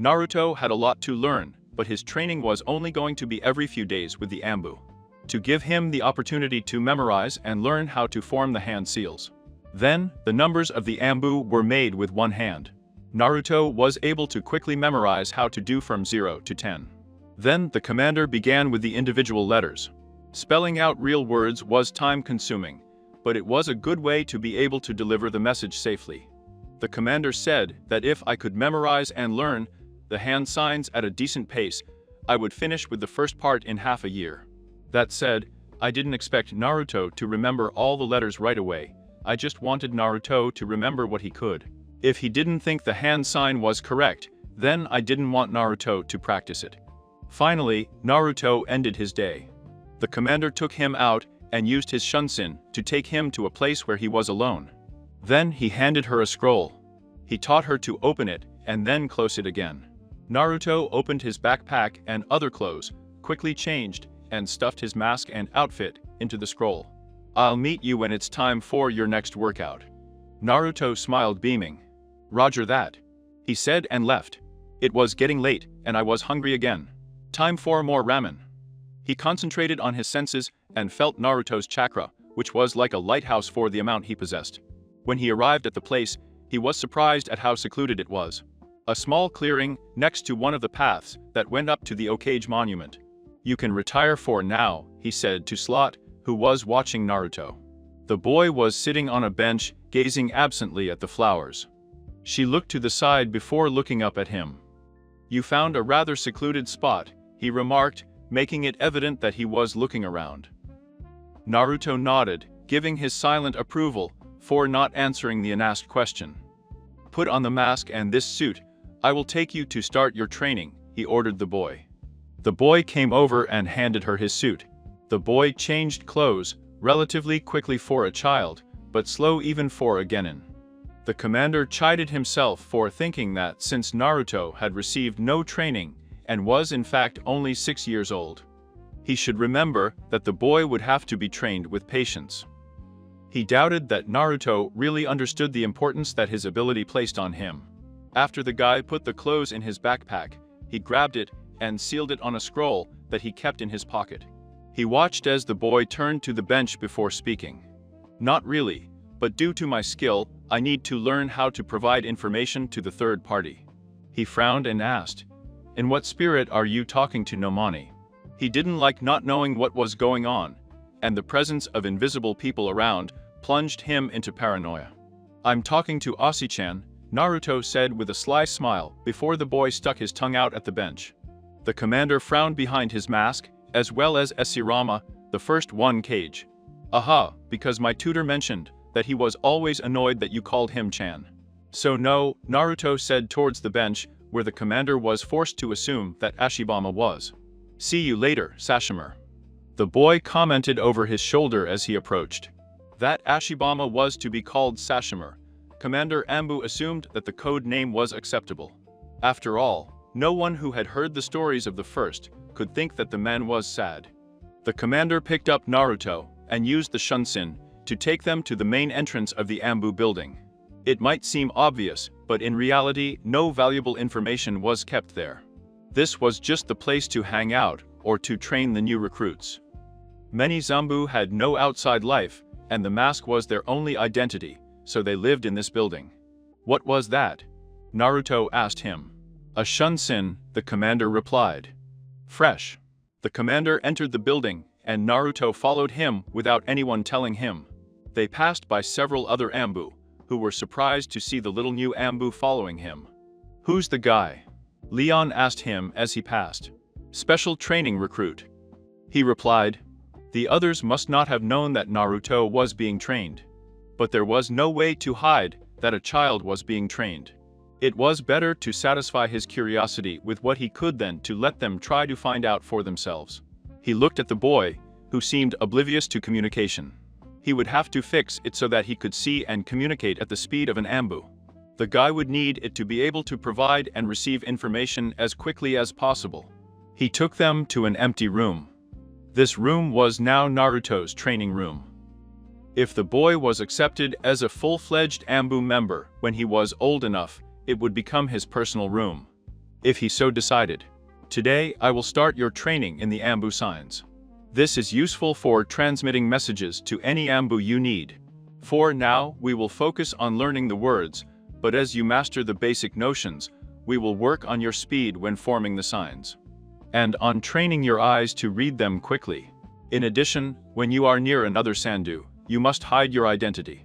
Naruto had a lot to learn, but his training was only going to be every few days with the Anbu, to give him the opportunity to memorize and learn how to form the hand seals. Then, the numbers of the Anbu were made with one hand. Naruto was able to quickly memorize how to do from 0 to 10. Then, the commander began with the individual letters. Spelling out real words was time-consuming, but it was a good way to be able to deliver the message safely. The commander said that if I could memorize and learn the hand signs at a decent pace, I would finish with the first part in half a year. That said, I didn't expect Naruto to remember all the letters right away. I just wanted Naruto to remember what he could. If he didn't think the hand sign was correct, then I didn't want Naruto to practice it. Finally, Naruto ended his day. The commander took him out and used his shunsin to take him to a place where he was alone. Then he handed her a scroll. He taught her to open it and then close it again. Naruto opened his backpack and other clothes, quickly changed, and stuffed his mask and outfit into the scroll. I'll meet you when it's time for your next workout. Naruto smiled, beaming. Roger that, he said and left. It was getting late, and I was hungry again. Time for more ramen. He concentrated on his senses and felt Naruto's chakra, which was like a lighthouse for the amount he possessed. When he arrived at the place, he was surprised at how secluded it was. A small clearing next to one of the paths that went up to the Okage monument. You can retire for now, he said to Slot, who was watching Naruto. The boy was sitting on a bench, gazing absently at the flowers. She looked to the side before looking up at him. You found a rather secluded spot, he remarked, making it evident that he was looking around. Naruto nodded, giving his silent approval for not answering the unasked question. Put on the mask and this suit. I will take you to start your training, he ordered the boy. The boy came over and handed her his suit. The boy changed clothes, relatively quickly for a child, but slow even for a genin. The commander chided himself for thinking that since Naruto had received no training and was in fact only 6 years old, he should remember that the boy would have to be trained with patience. He doubted that Naruto really understood the importance that his ability placed on him. After the guy put the clothes in his backpack, he grabbed it and sealed it on a scroll that he kept in his pocket. He watched as the boy turned to the bench before speaking. Not really, but due to my skill, I need to learn how to provide information to the third party. He frowned and asked, in what spirit are you talking to Nomani? He didn't like not knowing what was going on, and the presence of invisible people around plunged him into paranoia. I'm talking to Asi-chan, Naruto said with a sly smile before the boy stuck his tongue out at the bench. The commander frowned behind his mask, as well as Esirama, the first one Kage. Aha, because my tutor mentioned that he was always annoyed that you called him Chan. So no, Naruto said towards the bench, where the commander was forced to assume that Ashibama was. See you later, Sashimar. The boy commented over his shoulder as he approached. That Ashibama was to be called Sashimar. Commander Anbu assumed that the code name was acceptable. After all, no one who had heard the stories of the first could think that the man was sad. The commander picked up Naruto and used the shunsin to take them to the main entrance of the Anbu building. It might seem obvious, but in reality, no valuable information was kept there. This was just the place to hang out or to train the new recruits. Many Zanbu had no outside life, and the mask was their only identity, so they lived in this building. What was that? Naruto asked him. A shunsin, the commander replied. Fresh. The commander entered the building, and Naruto followed him without anyone telling him. They passed by several other Anbu, who were surprised to see the little new Anbu following him. Who's the guy? Leon asked him as he passed. Special training recruit. He replied. The others must not have known that Naruto was being trained. But there was no way to hide that a child was being trained. It was better to satisfy his curiosity with what he could than to let them try to find out for themselves. He looked at the boy, who seemed oblivious to communication. He would have to fix it so that he could see and communicate at the speed of an Anbu. The guy would need it to be able to provide and receive information as quickly as possible. He took them to an empty room. This room was now Naruto's training room. If the boy was accepted as a full-fledged Anbu member when he was old enough, it would become his personal room, if he so decided. Today, I will start your training in the Ambu signs. This is useful for transmitting messages to any Ambu you need. For now, we will focus on learning the words, but as you master the basic notions, we will work on your speed when forming the signs, and on training your eyes to read them quickly. In addition, when you are near another Sandu, you must hide your identity.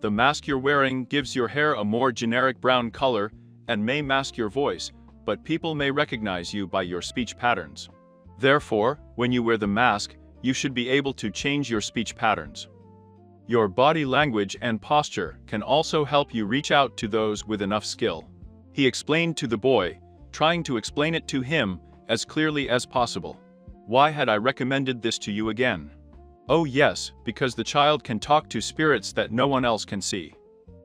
The mask you're wearing gives your hair a more generic brown color and may mask your voice, but people may recognize you by your speech patterns. Therefore, when you wear the mask, you should be able to change your speech patterns. Your body language and posture can also help you reach out to those with enough skill. He explained to the boy, trying to explain it to him as clearly as possible. Why had I recommended this to you again? Oh yes, because the child can talk to spirits that no one else can see.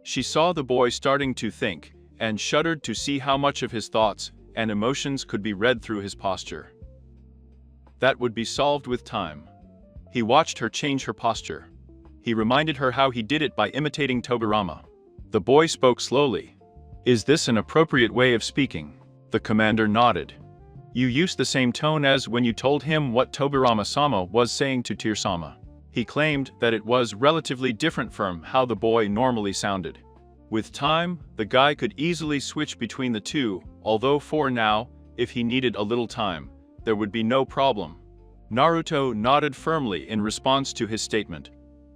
She saw the boy starting to think, and shuddered to see how much of his thoughts and emotions could be read through his posture. That would be solved with time. He watched her change her posture. He reminded her how he did it by imitating Tobirama. The boy spoke slowly. Is this an appropriate way of speaking? The commander nodded. You used the same tone as when you told him what Tobirama-sama was saying to Tear-sama. He claimed that it was relatively different from how the boy normally sounded. With time, the guy could easily switch between the two, although for now, if he needed a little time, there would be no problem. Naruto nodded firmly in response to his statement.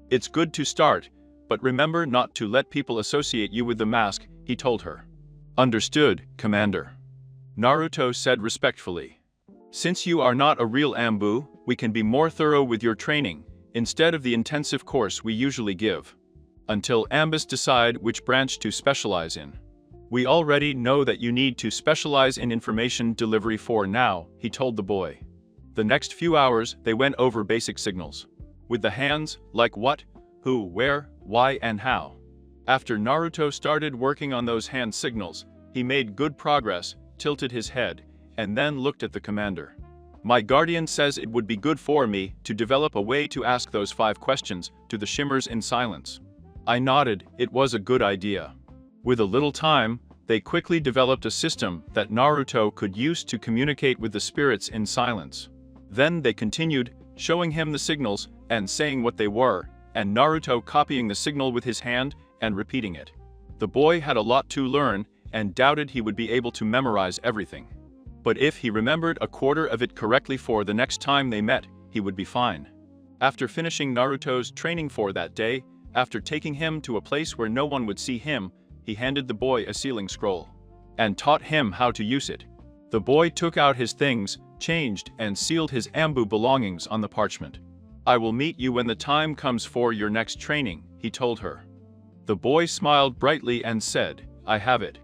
It's good to start, but remember not to let people associate you with the mask, he told her. Understood, Commander. Naruto said respectfully. Since you are not a real Ambu, we can be more thorough with your training, instead of the intensive course we usually give. Until Ambus decide which branch to specialize in. We already know that you need to specialize in information delivery for now, he told the boy. The next few hours, they went over basic signals. With the hands, like what, who, where, why, and how. After Naruto started working on those hand signals, he made good progress, tilted his head, and then looked at the commander. My guardian says it would be good for me to develop a way to ask those 5 questions to the shimmers in silence. I nodded, it was a good idea. With a little time, they quickly developed a system that Naruto could use to communicate with the spirits in silence. Then they continued, showing him the signals and saying what they were, and Naruto copying the signal with his hand and repeating it. The boy had a lot to learn and doubted he would be able to memorize everything. But if he remembered a quarter of it correctly for the next time they met, he would be fine. After finishing Naruto's training for that day, after taking him to a place where no one would see him, he handed the boy a sealing scroll and taught him how to use it. The boy took out his things, changed, and sealed his Ambu belongings on the parchment. I will meet you when the time comes for your next training, he told her. The boy smiled brightly and said, I have it.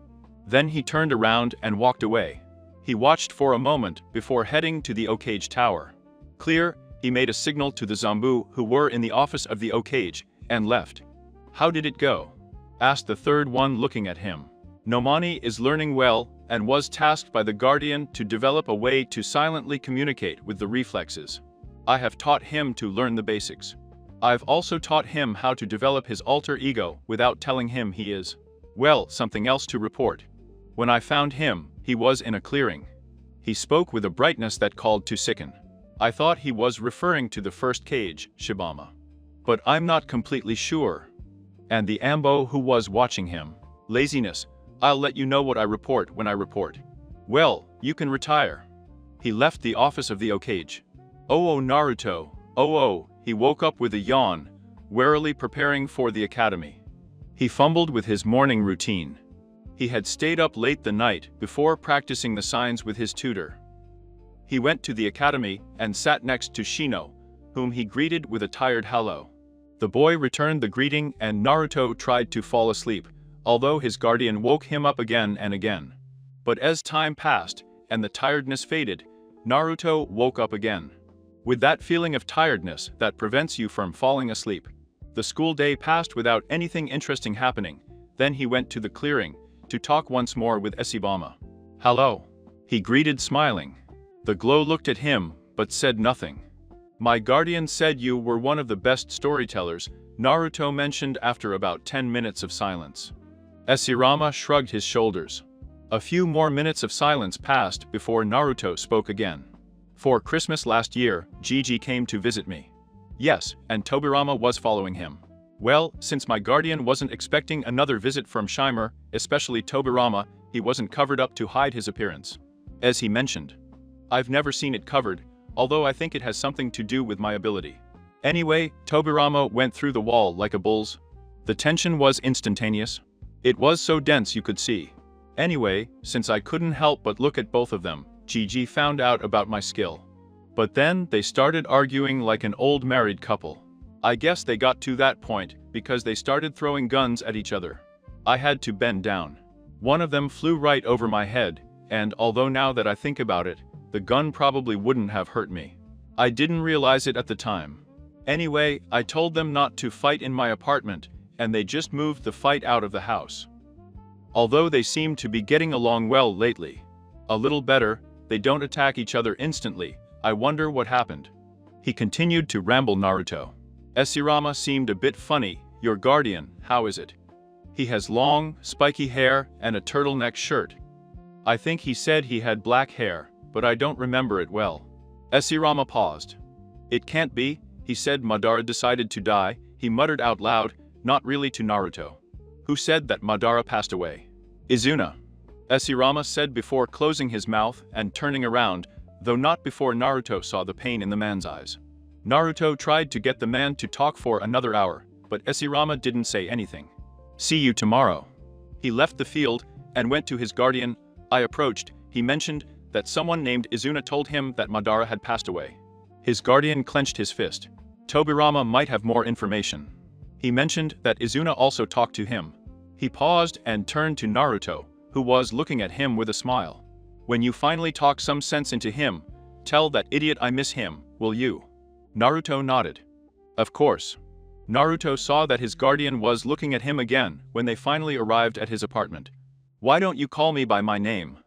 Then he turned around and walked away. He watched for a moment before heading to the Okage Tower. Clear, he made a signal to the Zambu who were in the office of the Okage, and left. How did it go? Asked the third one looking at him. Nomani is learning well, and was tasked by the guardian to develop a way to silently communicate with the reflexes. I have taught him to learn the basics. I've also taught him how to develop his alter ego without telling him he is. Well, something else to report. When I found him, he was in a clearing. He spoke with a brightness that called to sicken. I thought he was referring to the first cage, Shibama. But I'm not completely sure. And the Ambo who was watching him. Laziness. I'll let you know what I report when I report. Well, you can retire. He left the office of the Okage. Oh, Naruto. Oh, he woke up with a yawn, warily preparing for the academy. He fumbled with his morning routine. He had stayed up late the night before practicing the signs with his tutor. He went to the academy and sat next to Shino, whom he greeted with a tired hello. The boy returned the greeting and Naruto tried to fall asleep, although his guardian woke him up again and again. But as time passed and the tiredness faded, Naruto woke up again. With that feeling of tiredness that prevents you from falling asleep. The school day passed without anything interesting happening. Then he went to the clearing to talk once more with Esibama. Hello. He greeted smiling. The glow looked at him, but said nothing. My guardian said you were one of the best storytellers, Naruto mentioned after about 10 minutes of silence. Esirama shrugged his shoulders. A few more minutes of silence passed before Naruto spoke again. For Christmas last year, Gigi came to visit me. Yes, and Tobirama was following him. Well, since my guardian wasn't expecting another visit from Shimer, especially Tobirama, he wasn't covered up to hide his appearance. As he mentioned. I've never seen it covered, although I think it has something to do with my ability. Anyway, Tobirama went through the wall like a bull's. The tension was instantaneous. It was so dense you could see. Anyway, since I couldn't help but look at both of them, Gigi found out about my skill. But then they started arguing like an old married couple. I guess they got to that point because they started throwing guns at each other. I had to bend down. One of them flew right over my head, and although now that I think about it, the gun probably wouldn't have hurt me. I didn't realize it at the time. Anyway, I told them not to fight in my apartment, and they just moved the fight out of the house. Although they seem to be getting along well lately. A little better, they don't attack each other instantly. I wonder what happened. He continued to ramble Naruto. Esirama seemed a bit funny. Your guardian, how is it? He has long, spiky hair and a turtleneck shirt. I think he said he had black hair, but I don't remember it well. Esirama paused. It can't be, he said. Madara decided to die, he muttered out loud, not really to Naruto. Who said that Madara passed away? Izuna. Esirama said before closing his mouth and turning around, though not before Naruto saw the pain in the man's eyes. Naruto tried to get the man to talk for another hour, but Esirama didn't say anything. See you tomorrow. He left the field and went to his guardian. I approached. He mentioned that someone named Izuna told him that Madara had passed away. His guardian clenched his fist. Tobirama might have more information. He mentioned that Izuna also talked to him. He paused and turned to Naruto, who was looking at him with a smile. When you finally talk some sense into him, tell that idiot I miss him, will you? Naruto nodded. Of course. Naruto saw that his guardian was looking at him again when they finally arrived at his apartment. Why don't you call me by my name?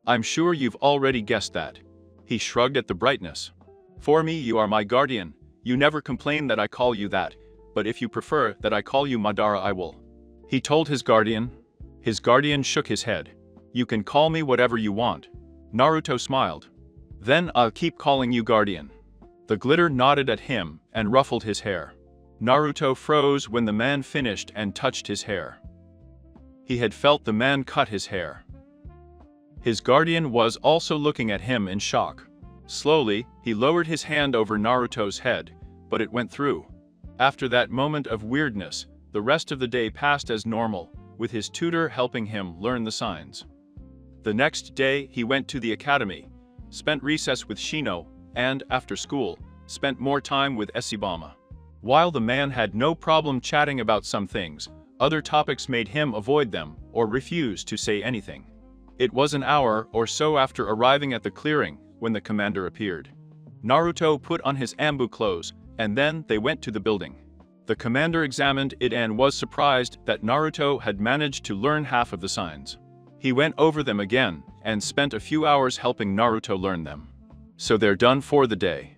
I'm sure you've already guessed that. He shrugged at the brightness. For me, you are my guardian. You never complain that I call you that, but if you prefer that I call you Madara, I will. He told his guardian. His guardian shook his head. You can call me whatever you want. Naruto smiled. Then I'll keep calling you guardian. The glitter nodded at him and ruffled his hair. Naruto froze when the man finished and touched his hair. He had felt the man cut his hair. His guardian was also looking at him in shock. Slowly, he lowered his hand over Naruto's head, but it went through. After that moment of weirdness, the rest of the day passed as normal, with his tutor helping him learn the signs. The next day, he went to the academy, spent recess with Shino, and, after school, spent more time with Esibama. While the man had no problem chatting about some things, other topics made him avoid them or refuse to say anything. It was an hour or so after arriving at the clearing when the commander appeared. Naruto put on his Ambu clothes, and then they went to the building. The commander examined it and was surprised that Naruto had managed to learn half of the signs. He went over them again and spent a few hours helping Naruto learn them. So they're done for the day.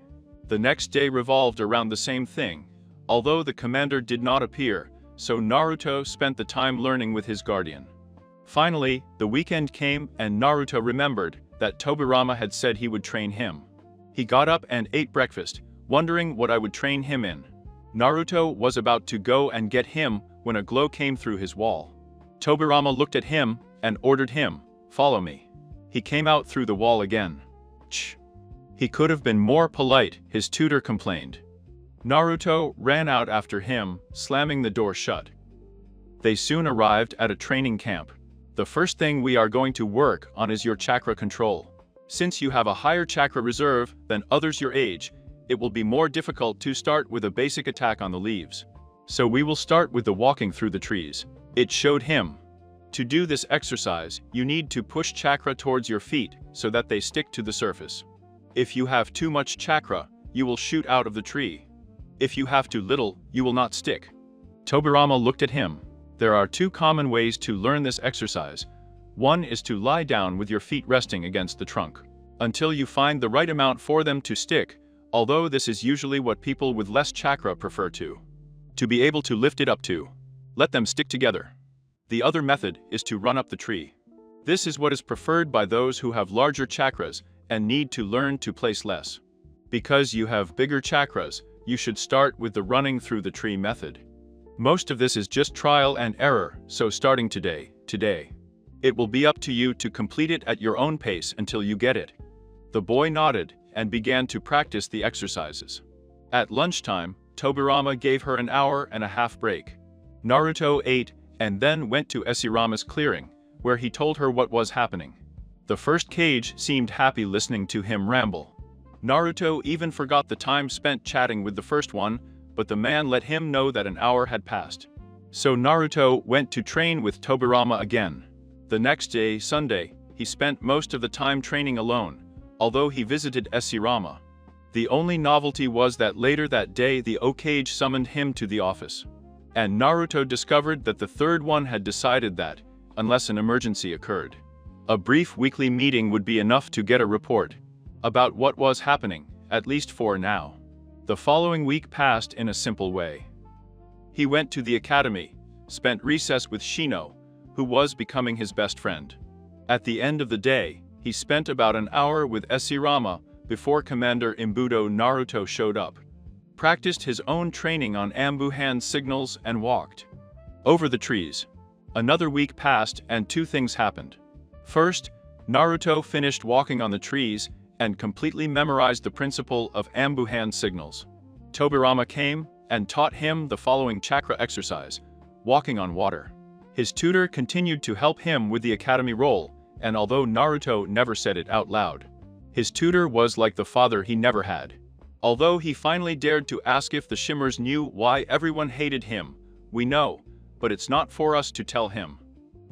The next day revolved around the same thing, although the commander did not appear, so Naruto spent the time learning with his guardian. Finally, the weekend came and Naruto remembered that Tobirama had said he would train him. He got up and ate breakfast, wondering what I would train him in. Naruto was about to go and get him when a glow came through his wall. Tobirama looked at him and ordered him, "Follow me." He came out through the wall again. Shh. He could have been more polite, his tutor complained. Naruto ran out after him, slamming the door shut. They soon arrived at a training camp. The first thing we are going to work on is your chakra control. Since you have a higher chakra reserve than others your age, it will be more difficult to start with a basic attack on the leaves. So we will start with the walking through the trees. It showed him. To do this exercise, you need to push chakra towards your feet so that they stick to the surface. If you have too much chakra, you will shoot out of the tree. If you have too little, you will not stick. Tobirama looked at him. There are two common ways to learn this exercise. One is to lie down with your feet resting against the trunk, until you find the right amount for them to stick, although this is usually what people with less chakra prefer to be able to lift it up to. Let them stick together. The other method is to run up the tree. This is what is preferred by those who have larger chakras and need to learn to place less. Because you have bigger chakras, you should start with the running through the tree method. Most of this is just trial and error, so starting today. It will be up to you to complete it at your own pace until you get it. The boy nodded and began to practice the exercises. At lunchtime, Tobirama gave her an hour-and-a-half break. Naruto ate and then went to Esirama's clearing, where he told her what was happening. The first Kage seemed happy listening to him ramble. Naruto even forgot the time spent chatting with the first one, but the man let him know that an hour had passed. So Naruto went to train with Tobirama again. The next day, Sunday, he spent most of the time training alone, although he visited Esirama. The only novelty was that later that day the Hokage summoned him to the office. And Naruto discovered that the third one had decided that, unless an emergency occurred, a brief weekly meeting would be enough to get a report about what was happening, at least for now. The following week passed in a simple way. He went to the academy, spent recess with Shino, who was becoming his best friend. At the end of the day, he spent about an hour with Esirama before Commander Imbudo Naruto showed up, practiced his own training on Ambu hand signals and walked over the trees. Another week passed and two things happened. First, Naruto finished walking on the trees and completely memorized the principle of Ambu hand signals. Tobirama came and taught him the following chakra exercise, walking on water. His tutor continued to help him with the academy role, and although Naruto never said it out loud, his tutor was like the father he never had. Although he finally dared to ask if the Shimmers knew why everyone hated him, we know, but it's not for us to tell him.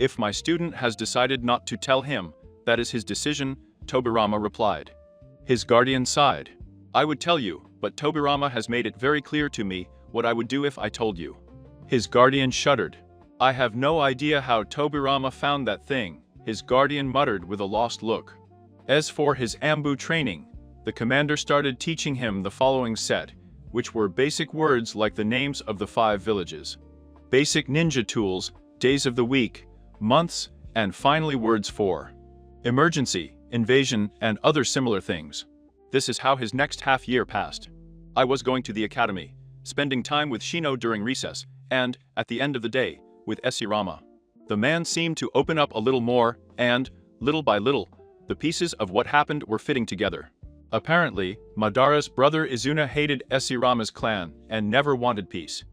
If my student has decided not to tell him, that is his decision, Tobirama replied. His guardian sighed. I would tell you, but Tobirama has made it very clear to me what I would do if I told you. His guardian shuddered. I have no idea how Tobirama found that thing, his guardian muttered with a lost look. As for his Ambu training, the commander started teaching him the following set, which were basic words like the names of the 5 villages, basic ninja tools, days of the week, months, and finally words for emergency, invasion, and other similar things. This is how his next half year passed. I was going to the academy, spending time with Shino during recess, and, at the end of the day, with Esirama. The man seemed to open up a little more, and, little by little, the pieces of what happened were fitting together. Apparently, Madara's brother Izuna hated Esirama's clan and never wanted peace.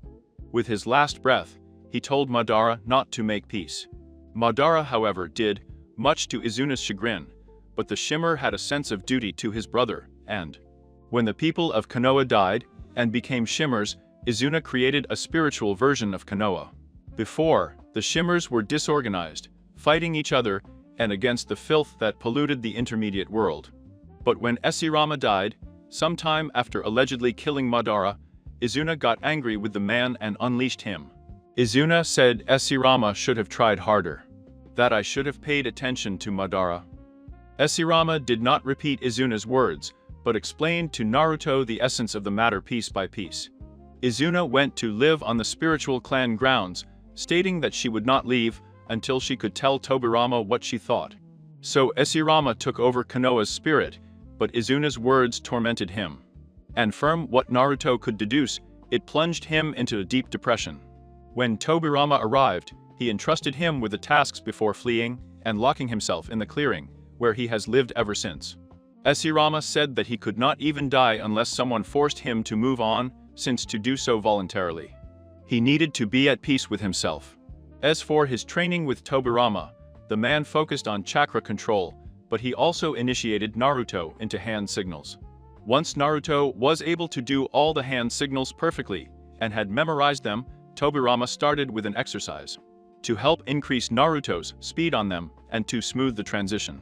With his last breath, he told Madara not to make peace. Madara, however, did, much to Izuna's chagrin, but the Shimmer had a sense of duty to his brother, and when the people of Konoha died and became Shimmers, Izuna created a spiritual version of Konoha. Before, the Shimmers were disorganized, fighting each other and against the filth that polluted the intermediate world. But when Esirama died, sometime after allegedly killing Madara, Izuna got angry with the man and unleashed him. Izuna said Esirama should have tried harder, that I should have paid attention to Madara. Esirama did not repeat Izuna's words, but explained to Naruto the essence of the matter piece by piece. Izuna went to live on the spiritual clan grounds, stating that she would not leave until she could tell Tobirama what she thought. So Esirama took over Konoha's spirit, but Izuna's words tormented him. And from what Naruto could deduce, it plunged him into a deep depression. When Tobirama arrived, he entrusted him with the tasks before fleeing and locking himself in the clearing, where he has lived ever since. Esirama said that he could not even die unless someone forced him to move on, since to do so voluntarily, he needed to be at peace with himself. As for his training with Tobirama, the man focused on chakra control, but he also initiated Naruto into hand signals. Once Naruto was able to do all the hand signals perfectly and had memorized them, Tobirama started with an exercise to help increase Naruto's speed on them and to smooth the transition.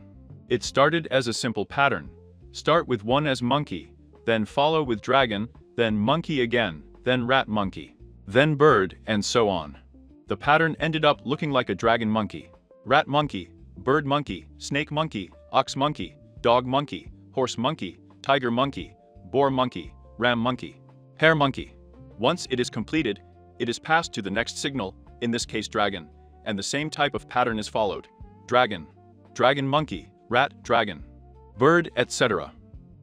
It started as a simple pattern. Start with one as monkey, then follow with dragon, then monkey again, then rat monkey, then bird, and so on. The pattern ended up looking like a dragon monkey, rat monkey, bird monkey, snake monkey, ox monkey, dog monkey, horse monkey, tiger monkey, boar monkey, ram monkey, hare monkey. Once it is completed, it is passed to the next signal, in this case dragon, and the same type of pattern is followed. Dragon, dragon monkey, rat, dragon, bird, etc.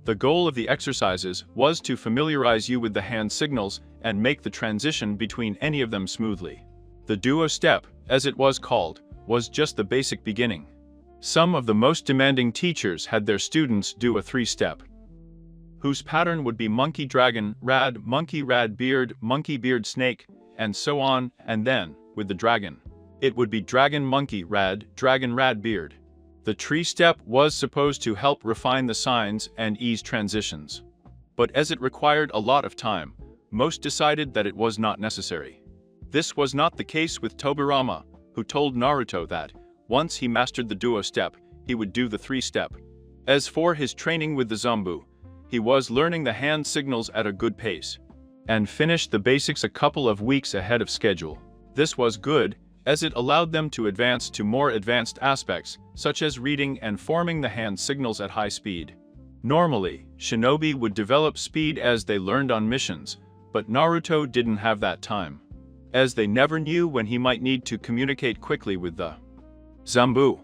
The goal of the exercises was to familiarize you with the hand signals and make the transition between any of them smoothly. The duo step, as it was called, was just the basic beginning. Some of the most demanding teachers had their students do a 3-step, whose pattern would be monkey dragon, rad, monkey rad beard, monkey beard snake, and so on, and then, with the dragon, it would be dragon monkey rad beard. The tree step was supposed to help refine the signs and ease transitions. But as it required a lot of time, most decided that it was not necessary. This was not the case with Tobirama, who told Naruto that, once he mastered the duo step, he would do the 3-step. As for his training with the Zambu, he was learning the hand signals at a good pace, and finished the basics a couple of weeks ahead of schedule. This was good, as it allowed them to advance to more advanced aspects, such as reading and forming the hand signals at high speed. Normally, shinobi would develop speed as they learned on missions, but Naruto didn't have that time, as they never knew when he might need to communicate quickly with the Zambu.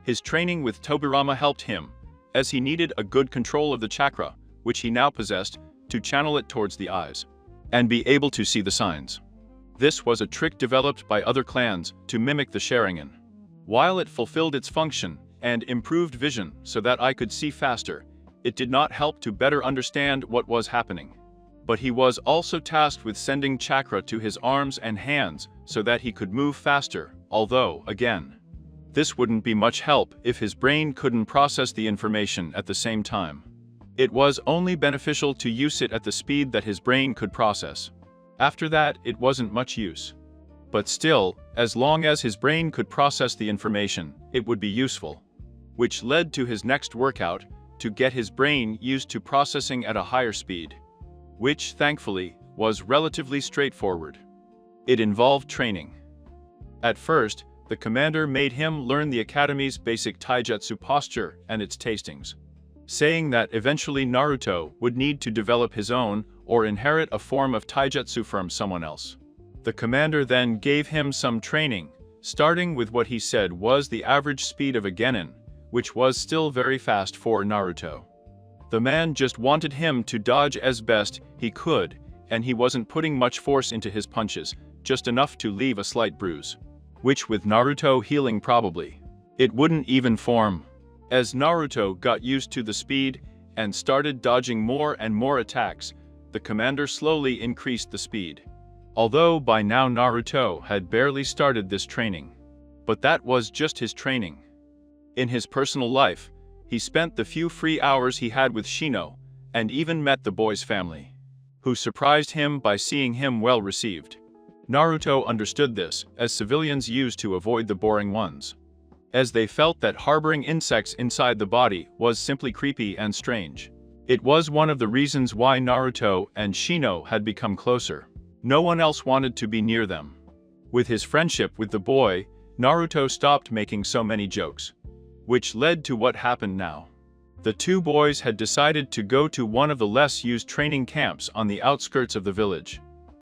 His training with Tobirama helped him, as he needed a good control of the chakra, which he now possessed, to channel it towards the eyes, and be able to see the signs. This was a trick developed by other clans to mimic the Sharingan. While it fulfilled its function and improved vision so that I could see faster, it did not help to better understand what was happening. But he was also tasked with sending chakra to his arms and hands so that he could move faster, although, again, this wouldn't be much help if his brain couldn't process the information at the same time. It was only beneficial to use it at the speed that his brain could process. After that, it wasn't much use. But still, as long as his brain could process the information, it would be useful. Which led to his next workout, to get his brain used to processing at a higher speed, which, thankfully, was relatively straightforward. It involved training. At first, the commander made him learn the academy's basic taijutsu posture and its tastings, saying that eventually Naruto would need to develop his own or inherit a form of taijutsu from someone else. The commander then gave him some training, starting with what he said was the average speed of a genin, which was still very fast for Naruto. The man just wanted him to dodge as best he could, and he wasn't putting much force into his punches, just enough to leave a slight bruise, which with Naruto healing probably, it wouldn't even form. As Naruto got used to the speed and started dodging more and more attacks, the commander slowly increased the speed. Although by now Naruto had barely started this training. But that was just his training. In his personal life, he spent the few free hours he had with Shino, and even met the boy's family, who surprised him by seeing him well received. Naruto understood this, as civilians used to avoid the boring ones, as they felt that harboring insects inside the body was simply creepy and strange. It was one of the reasons why Naruto and Shino had become closer. No one else wanted to be near them. With his friendship with the boy, Naruto stopped making so many jokes, which led to what happened now. The two boys had decided to go to one of the less used training camps on the outskirts of the village.